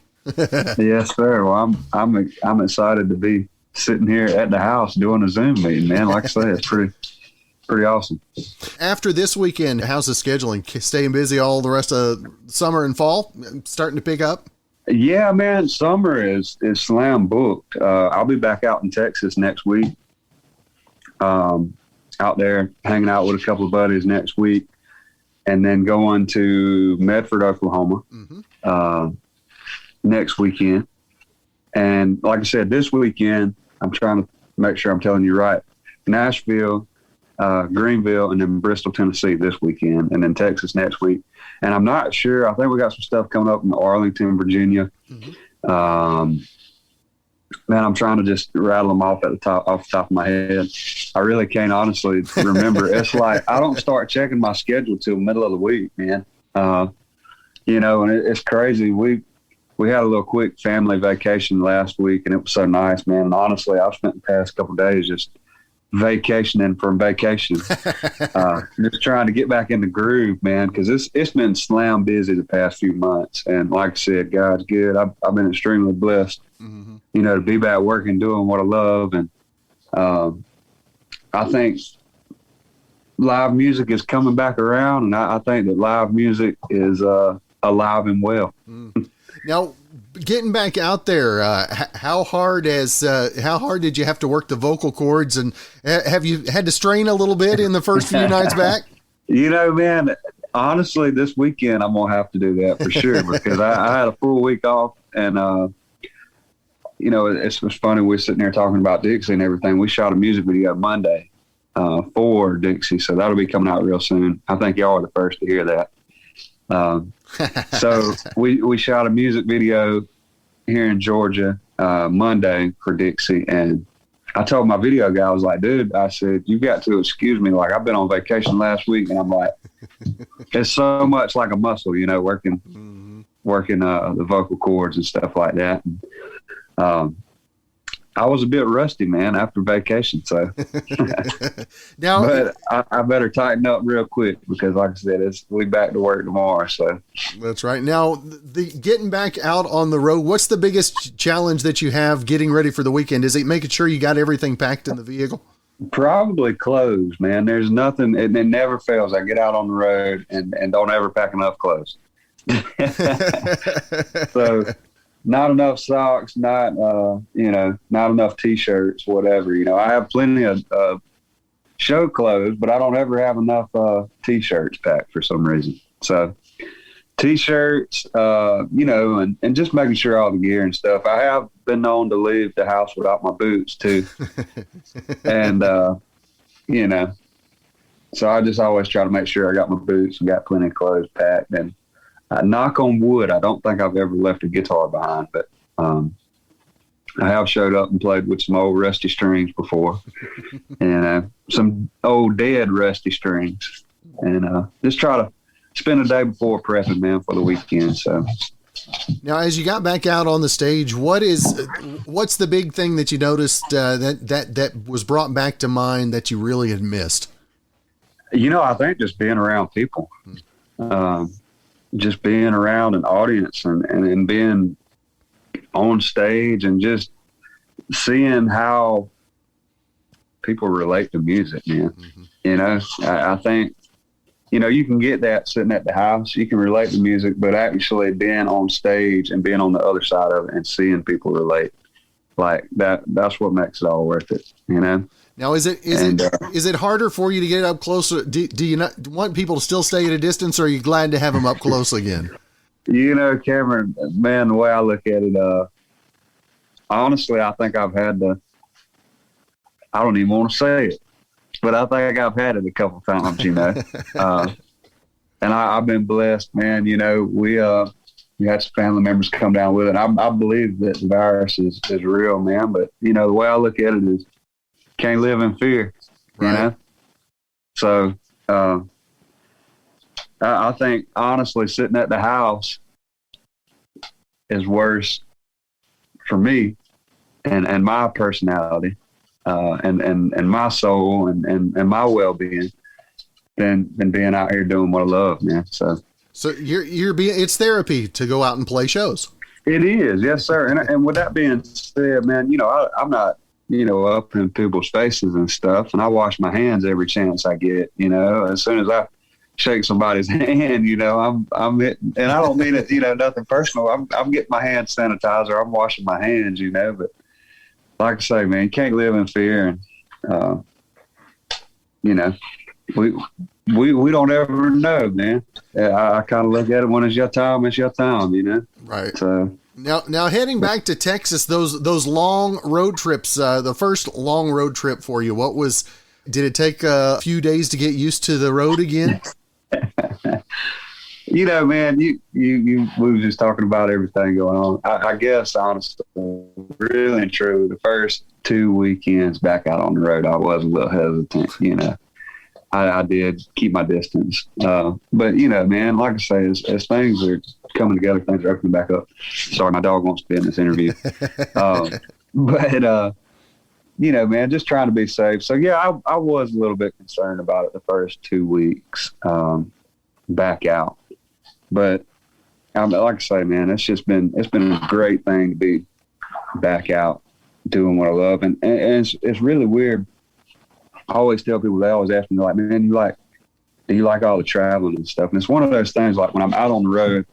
Yes, sir. Well, I'm excited to be sitting here at the house doing a Zoom meeting, man. Like I say, it's pretty awesome. After this weekend, how's the scheduling? Staying busy all the rest of summer and fall? Starting to pick up? Yeah, man. Summer is slam booked. I'll be back out in Texas next week. Out there hanging out with a couple of buddies next week, and then going to Medford, Oklahoma next weekend. And like I said, this weekend, I'm trying to make sure I'm telling you right. Nashville, Greenville, and then Bristol, Tennessee this weekend, and then Texas next week. And I'm not sure. I think we got some stuff coming up in Arlington, Virginia. Man, I'm trying to just rattle them off off the top of my head. I really can't honestly remember. It's like I don't start checking my schedule till the middle of the week, man. And it's crazy. We had a little quick family vacation last week, and it was so nice, man. And honestly, I've spent the past couple of days just vacationing from vacation, just trying to get back in the groove, man, because it's been slam busy the past few months. And like I said, God's good. I've been extremely blessed, to be back working, doing what I love. And I think live music is coming back around, and I think that live music is alive and well. Now, getting back out there, how hard did you have to work the vocal cords, and have you had to strain a little bit in the first few nights back? Man, honestly, this weekend I'm gonna have to do that for sure because I had a full week off, and it was funny. We're sitting there talking about Dixie and everything. We shot a music video Monday, for Dixie. So that'll be coming out real soon. I think y'all are the first to hear that. So we shot a music video here in Georgia Monday for Dixie, and I told my video guy, I was like, dude, I said, you got to excuse me. Like, I've been on vacation last week, and I'm like, it's so much like a muscle, you know, working the vocal cords and stuff like that. And, I was a bit rusty, man, after vacation. So, now, but I better tighten up real quick because, like I said, we back to work tomorrow. So that's right. Now, the getting back out on the road, what's the biggest challenge that you have getting ready for the weekend? Is it making sure you got everything packed in the vehicle? Probably clothes, man. There's nothing. It never fails. I get out on the road and don't ever pack enough clothes. So. Not enough socks, not enough T-shirts, whatever. You know, I have plenty of show clothes, but I don't ever have enough T-shirts packed for some reason. So T-shirts, and just making sure all the gear and stuff. I have been known to leave the house without my boots too. And, so I just always try to make sure I got my boots and got plenty of clothes packed. And knock on wood, I don't think I've ever left a guitar behind, but I have showed up and played with some old rusty strings before, and some old dead rusty strings, and just try to spend a day before prepping, man, for the weekend. So now, as you got back out on the stage, what's the big thing that you noticed that was brought back to mind that you really had missed? You know, I think just being around people. Just being around an audience and being on stage and just seeing how people relate to music, man. Mm-hmm. You know, I think, you know, you can get that sitting at the house, you can relate to music, but actually being on stage and being on the other side of it and seeing people relate like that's what makes it all worth it, you know? Now, is it harder for you to get up closer? Do you not want people to still stay at a distance, or are you glad to have them up close again? You know, Cameron, man, the way I look at it, honestly, I think I've had I don't even want to say it, but I think I've had it a couple of times, you know. And I've been blessed, man. You know, we had some family members come down with it. I believe that the virus is real, man. But, you know, the way I look at it is, can't live in fear, you know? So, I think honestly sitting at the house is worse for me and my personality, and my soul and my well-being than being out here doing what I love, man. So it's therapy to go out and play shows. It is. Yes, sir. And with that being said, man, you know, I'm not, you know, up in people's faces and stuff. And I wash my hands every chance I get, you know, as soon as I shake somebody's hand, you know, I'm hitting, and I don't mean it, you know, nothing personal. I'm getting my hand sanitizer. I'm washing my hands, you know, but like I say, man, you can't live in fear. And, you know, we don't ever know, man. I kind of look at it when it's your time, you know? Right. So, Now heading back to Texas, those long road trips, the first long road trip for you, did it take a few days to get used to the road again? You know, man, we were just talking about everything going on. I guess, honestly, really and truly, the first 2 weekends back out on the road, I was a little hesitant, you know. I did keep my distance. But, you know, man, like I say, as things are coming together, things are opening back up. Sorry, my dog wants to be in this interview. But, you know, man, just trying to be safe. So, yeah, I was a little bit concerned about it the first 2 weeks back out. But, like I say, man, it's been a great thing to be back out doing what I love. And it's really weird. I always tell people, they always ask me, like, man, do you like all the traveling and stuff? And it's one of those things, like, when I'm out on the road,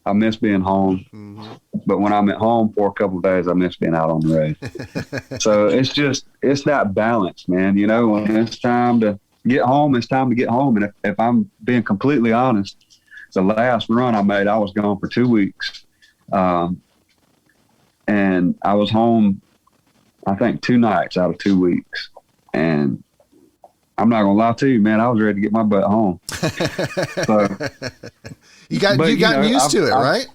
I miss being home. Mm-hmm. But when I'm at home for a couple of days, I miss being out on the road. So it's that balance, man. You know, when it's time to get home, it's time to get home. And if I'm being completely honest, the last run I made, I was gone for 2 weeks. And I was home, I think, 2 nights out of 2 weeks. And I'm not gonna lie to you, man. I was ready to get my butt home. So, you got used to it, right?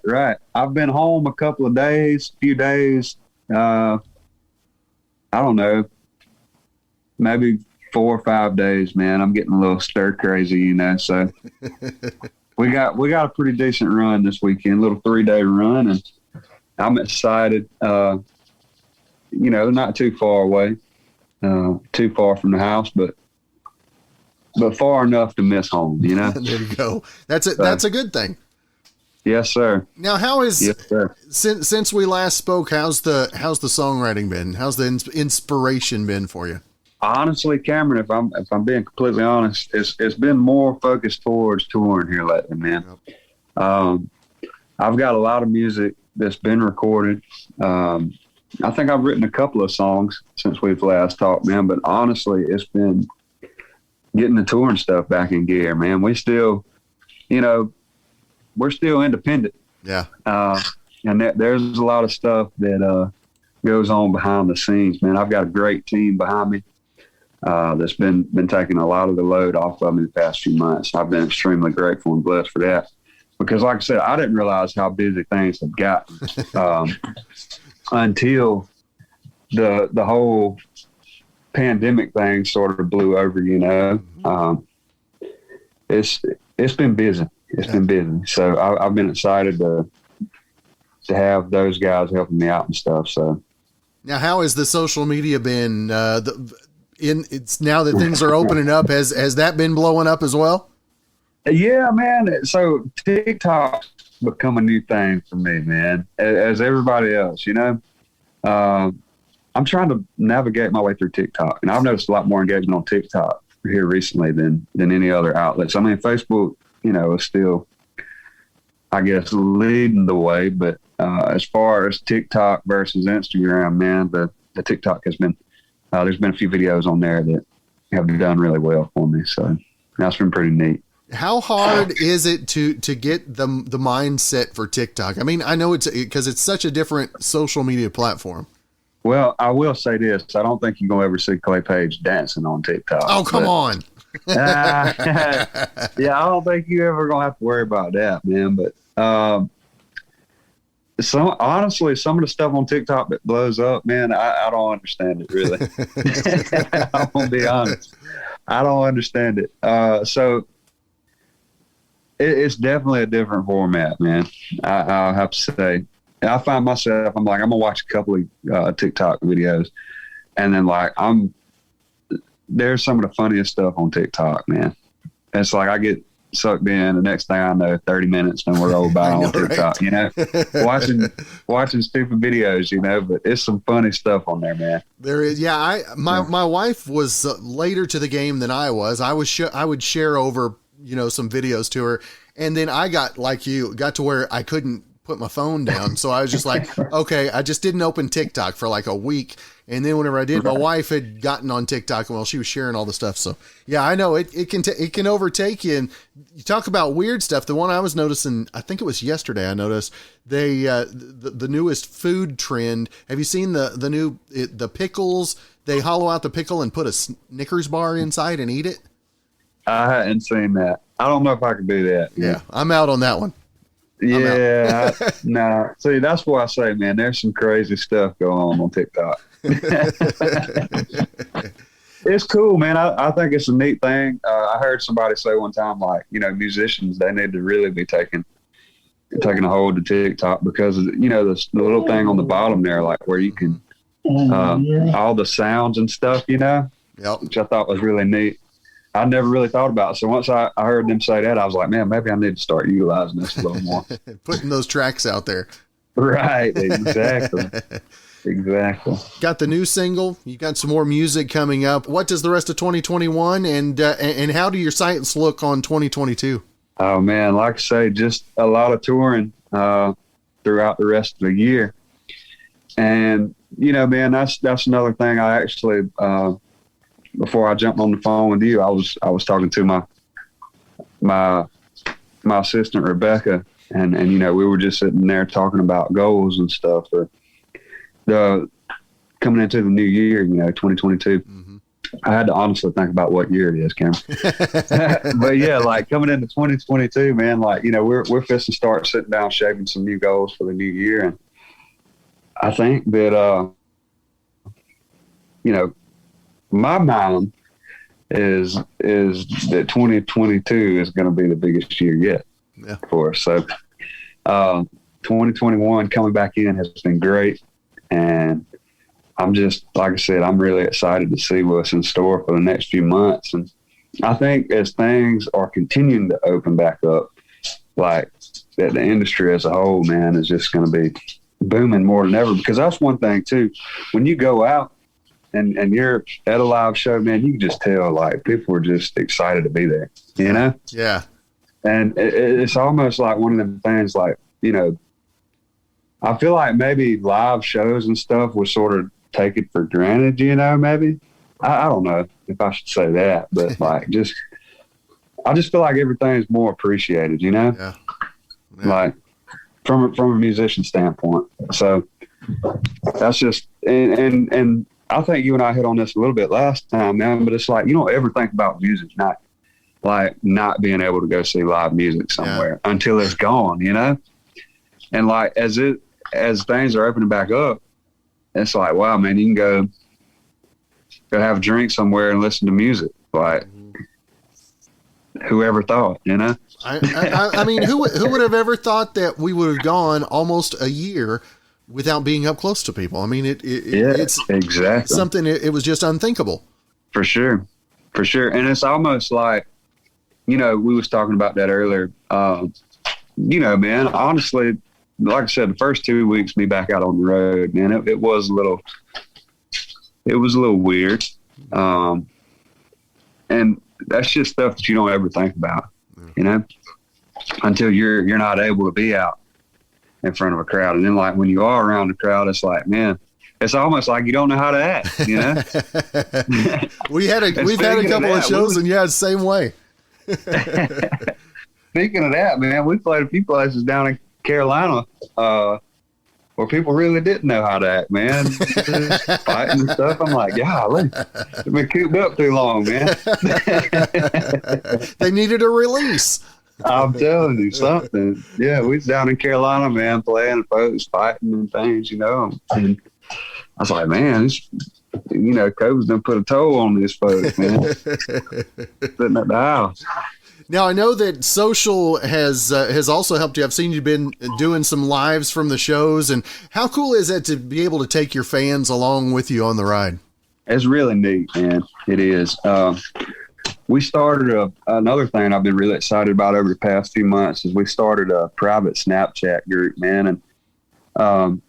Right. I've been home a few days. I don't know, maybe 4 or 5 days, man. I'm getting a little stir crazy, you know. So we got a pretty decent run this weekend, a little 3-day run, and I'm excited. You know, not too far away, too far from the house, but far enough to miss home, you know. There you go. That's a good thing. Yes, sir. Now, yes, sir. Since we last spoke, how's the songwriting been? How's the inspiration been for you? Honestly, Cameron, if I'm being completely honest, it's been more focused towards touring here lately, man. I've got a lot of music that's been recorded. I think I've written a couple of songs since we've last talked, man. But honestly, it's been getting the touring stuff back in gear, man. We still, you know, we're still independent. Yeah. And there's a lot of stuff that goes on behind the scenes, man. I've got a great team behind me that's been taking a lot of the load off of me the past few months. I've been extremely grateful and blessed for that. Because like I said, I didn't realize how busy things have gotten until the whole pandemic thing sort of blew over, you know. It's been busy. It's been busy. So I've been excited to have those guys helping me out and stuff. So now, how has the social media been? It's now that things are opening up. Has that been blowing up as well? Yeah, man. So TikTok's become a new thing for me, man. As everybody else, you know. I'm trying to navigate my way through TikTok, and I've noticed a lot more engagement on TikTok here recently than any other outlets. I mean, Facebook, you know, is still, I guess, leading the way. But as far as TikTok versus Instagram, man, the TikTok has been, there's been a few videos on there that have done really well for me. So that's been pretty neat. How hard is it to get the mindset for TikTok? I mean, I know it's because it's such a different social media platform. Well, I will say this. I don't think you're going to ever see Clay Page dancing on TikTok. Oh, come on. Yeah, I don't think you're ever going to have to worry about that, man. But honestly, some of the stuff on TikTok that blows up, man, I don't understand it, really. I'm going to be honest. I don't understand it. So it's definitely a different format, man. I'll have to say. And I find myself, I'm like, I'm going to watch a couple of TikTok videos. And then, like, there's some of the funniest stuff on TikTok, man. It's like I get sucked in. The next thing I know, 30 minutes, and we're all by on TikTok, right? You know, watching stupid videos, you know, but it's some funny stuff on there, man. There is. Yeah. My wife was later to the game than I was. I would share over, you know, some videos to her. And then I got to where I couldn't put my phone down. So I was just like, okay, I just didn't open TikTok for like a week. And then whenever I did, my wife had gotten on TikTok and she was sharing all the stuff. So yeah, I know it can overtake you. And you talk about weird stuff. The one I was noticing, I think it was yesterday, I noticed the newest food trend. Have you seen the pickles? They hollow out the pickle and put a Snickers bar inside and eat it. I hadn't seen that. I don't know if I could do that. Yeah, I'm out on that one. Yeah, no. See, that's why I say, man, there's some crazy stuff going on TikTok. It's cool, man. I think it's a neat thing. I heard somebody say one time, like, you know, musicians, they need to really be taking a hold of TikTok because, you know, the little thing on the bottom there, like where you can, all the sounds and stuff, you know, which I thought was really neat. I never really thought about it. So once I heard them say that, I was like, man, maybe I need to start utilizing this a little more. Putting those tracks out there. Right. Exactly. Exactly. Got the new single. You got some more music coming up. What does the rest of 2021 and how do your sights look on 2022? Oh man, like I say, just a lot of touring throughout the rest of the year. And you know, man, that's another thing. I actually before I jumped on the phone with you, I was talking to my assistant Rebecca, and you know, we were just sitting there talking about goals and stuff for the coming into the new year, you know, 2022. Mm-hmm. I had to honestly think about what year it is, Cameron. But yeah, like coming into 2022, man, like, you know, we're fixing to start sitting down, shaping some new goals for the new year. And I think that, you know, my mind is that 2022 is going to be the biggest year yet for us. So 2021 coming back in has been great. And I'm just, like I said, I'm really excited to see what's in store for the next few months. And I think as things are continuing to open back up, like that the industry as a whole, man, is just going to be booming more than ever. Because that's one thing too, when you go out and you're at a live show, man, you can just tell like people are just excited to be there, you know? Yeah. And it's almost like one of them things like, you know, I feel like maybe live shows and stuff was sort of take it for granted, you know, maybe. I don't know if I should say that, but like I just feel like everything's more appreciated, you know? Yeah. Like from a musician standpoint. So that's just, and I think you and I hit on this a little bit last time, man, but it's like, you don't ever think about music not being able to go see live music somewhere until it's gone, you know? And like, as things are opening back up, it's like, wow, man, you can go have a drink somewhere and listen to music. Like, whoever thought, you know? I mean, who would have ever thought that we would have gone almost a year without being up close to people? I mean, it's exactly something. It was just unthinkable. For sure. And it's almost like, you know, we was talking about that earlier. You know, man, honestly, like I said, the first 2 weeks me back out on the road, man, it was a little weird. And that's just stuff that you don't ever think about, you know, until you're not able to be out in front of a crowd. And then like when you are around the crowd, it's like, man, it's almost like you don't know how to act, you know? we've had a couple of shows and the same way. Speaking of that, man, we played a few places down in Carolina where people really didn't know how to act, man. Fighting and stuff. I'm like, golly, they've been cooped up too long, man. They needed a release. I'm telling you something. Yeah, we was down in Carolina, man, playing folks, fighting and things, you know. And I was like, man, you know, COVID's done put a toll on these folks, man. Sitting at the house. Now, I know that social has also helped you. I've seen you've been doing some lives from the shows. And how cool is it to be able to take your fans along with you on the ride? It's really neat, man. It is. We started another thing I've been really excited about over the past few months is we started a private Snapchat group, man. And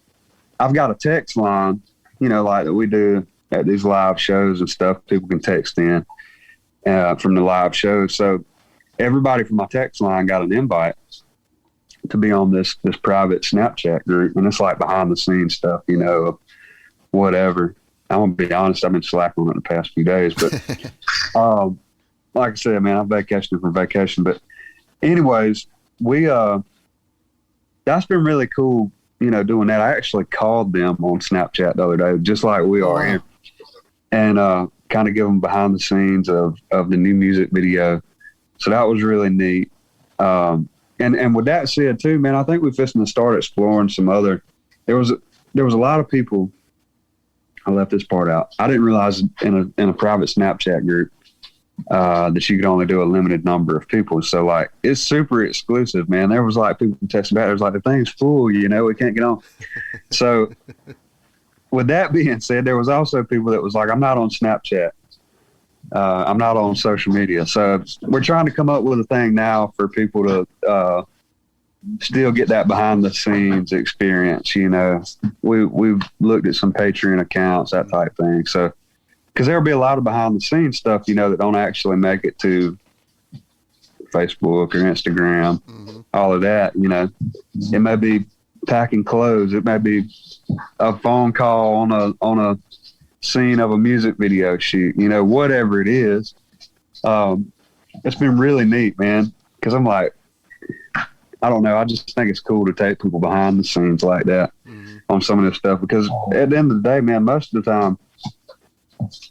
I've got a text line, you know, like that we do at these live shows and stuff. People can text in from the live shows. So everybody from my text line got an invite to be on this private Snapchat group. And it's like behind the scenes stuff, you know, whatever. I'm going to be honest, I've been slacking on it the past few days. But like I said, man, I'm vacationing from vacation. But anyways, that's been really cool, you know, doing that. I actually called them on Snapchat the other day, just like we are here, and kind of give them behind the scenes of the new music video. So that was really neat. And with that said too, man, I think we're fixing to start exploring some other, there was a lot of people. I left this part out. I didn't realize in a private Snapchat group that you could only do a limited number of people. So like, it's super exclusive, man. There was like people texting back. There was like, the thing's full, you know, we can't get on. So with that being said, there was also people that was like, I'm not on Snapchat. I'm not on social media. So we're trying to come up with a thing now for people to still get that behind the scenes experience. You know, we've looked at some Patreon accounts, that type thing. So, because there'll be a lot of behind the scenes stuff, you know, that don't actually make it to Facebook or Instagram, all of that, you know. It may be packing clothes. It may be a phone call on a scene of a music video shoot, you know, whatever it is. It's been really neat, man, because I'm like, I don't know, I just think it's cool to take people behind the scenes like that on some of this stuff, because at the end of the day, man, most of the time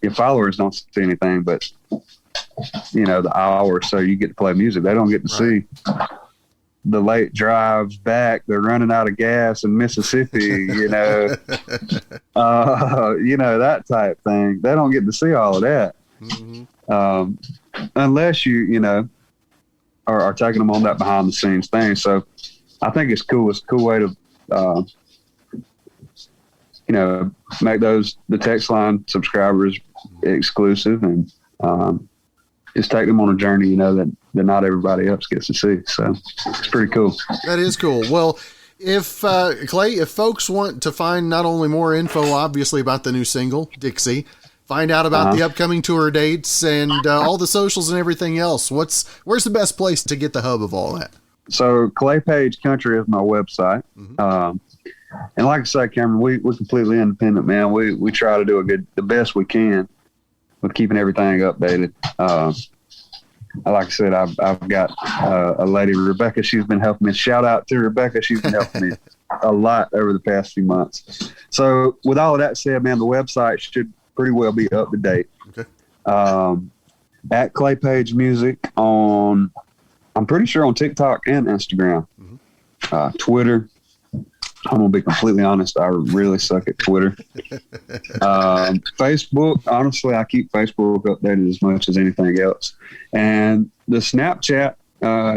your followers don't see anything, but the hour or so you get to play music. They don't get to see the late drives back. They're running out of gas in Mississippi, that type thing. They don't get to see all of that. Unless you are taking them on that behind the scenes thing. So I think it's cool. It's a cool way to, make the text line subscribers exclusive and, just take them on a journey, that not everybody else gets to see. So it's pretty cool. That is cool. Well, if Clay, if folks want to find not only more info, obviously, about the new single, Dixie, find out about the upcoming tour dates and all the socials and everything else, where's the best place to get the hub of all that? So Clay Page Country is my website. And like I said, Cameron, we're completely independent, man. We try to do the best we can with keeping everything updated. Like I said, I've got a lady, Rebecca. She's been helping me. Shout out to Rebecca. She's been helping me a lot over the past few months. So with all of that said, man, the website should pretty well be up to date. Okay. At Clay Page Music I'm pretty sure on TikTok and Instagram, Twitter. I'm going to be completely honest. I really suck at Twitter. Facebook, honestly, I keep Facebook updated as much as anything else. And the Snapchat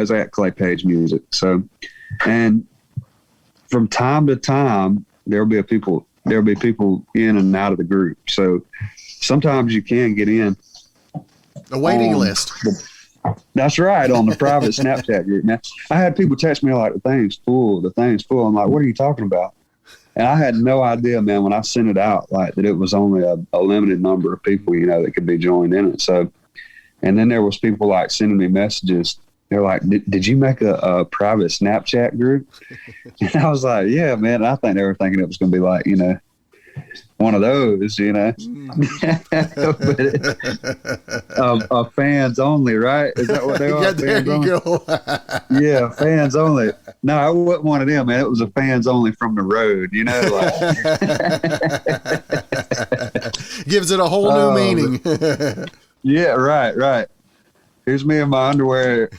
is at Clay Page Music. So, and from time to time, there'll be people in and out of the group. So sometimes you can get in. A waiting list. That's right, on the private Snapchat group, man. I had people text me like, the thing's full. I'm like, what are you talking about? And I had no idea, man, when I sent it out, like that it was only a limited number of people, that could be joined in it. So, and then there was people like sending me messages. They're like, did you make a private Snapchat group? And I was like, yeah, man. I think they were thinking it was going to be like, one of those, fans only, right? Is that what they are? Yeah, there you go. Yeah, fans only. No, it wasn't one of them, man. It was a fans only from the road, Gives it a whole new meaning. Yeah, right. Here's me in my underwear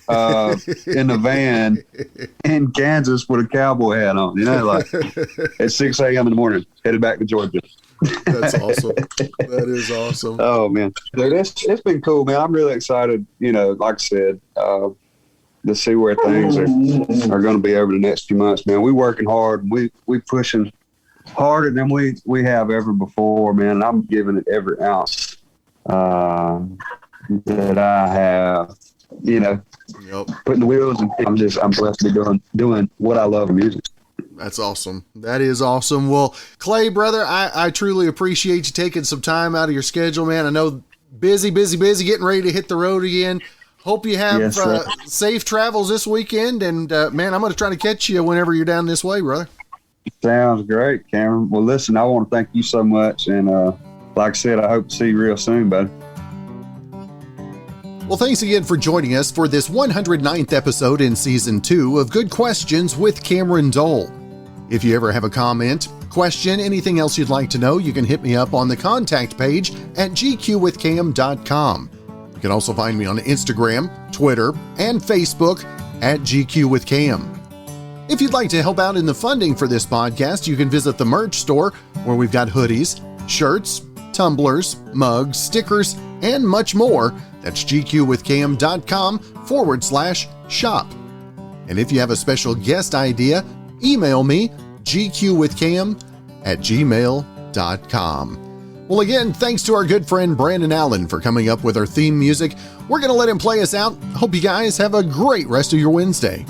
in the van in Kansas with a cowboy hat on, at 6 a.m. in the morning, headed back to Georgia. That's awesome. That is awesome. Oh, man. Dude, it's been cool, man. I'm really excited, like I said, to see where things are going to be over the next few months, man. We working hard. We pushing harder than we have ever before, man. And I'm giving it every ounce that I have, putting the wheels, and I'm blessed to be doing what I love in music. That's awesome. That is awesome. Well, Clay, brother, I truly appreciate you taking some time out of your schedule, man. I know busy, getting ready to hit the road again. Hope you have safe travels this weekend. And, man, I'm going to try to catch you whenever you're down this way, brother. Sounds great, Cameron. Well, listen, I want to thank you so much. And like I said, I hope to see you real soon, buddy. Well, thanks again for joining us for this 109th episode in Season 2 of Good Questions with Cameron Dole. If you ever have a comment, question, anything else you'd like to know, you can hit me up on the contact page at gqwithcam.com. You can also find me on Instagram, Twitter, and Facebook at gqwithcam. If you'd like to help out in the funding for this podcast, you can visit the merch store where we've got hoodies, shirts, tumblers, mugs, stickers, and much more. That's gqwithcam.com/shop. And if you have a special guest idea, email me, gqwithcam@gmail.com. Well, again, thanks to our good friend Brandon Allen for coming up with our theme music. We're going to let him play us out. Hope you guys have a great rest of your Wednesday.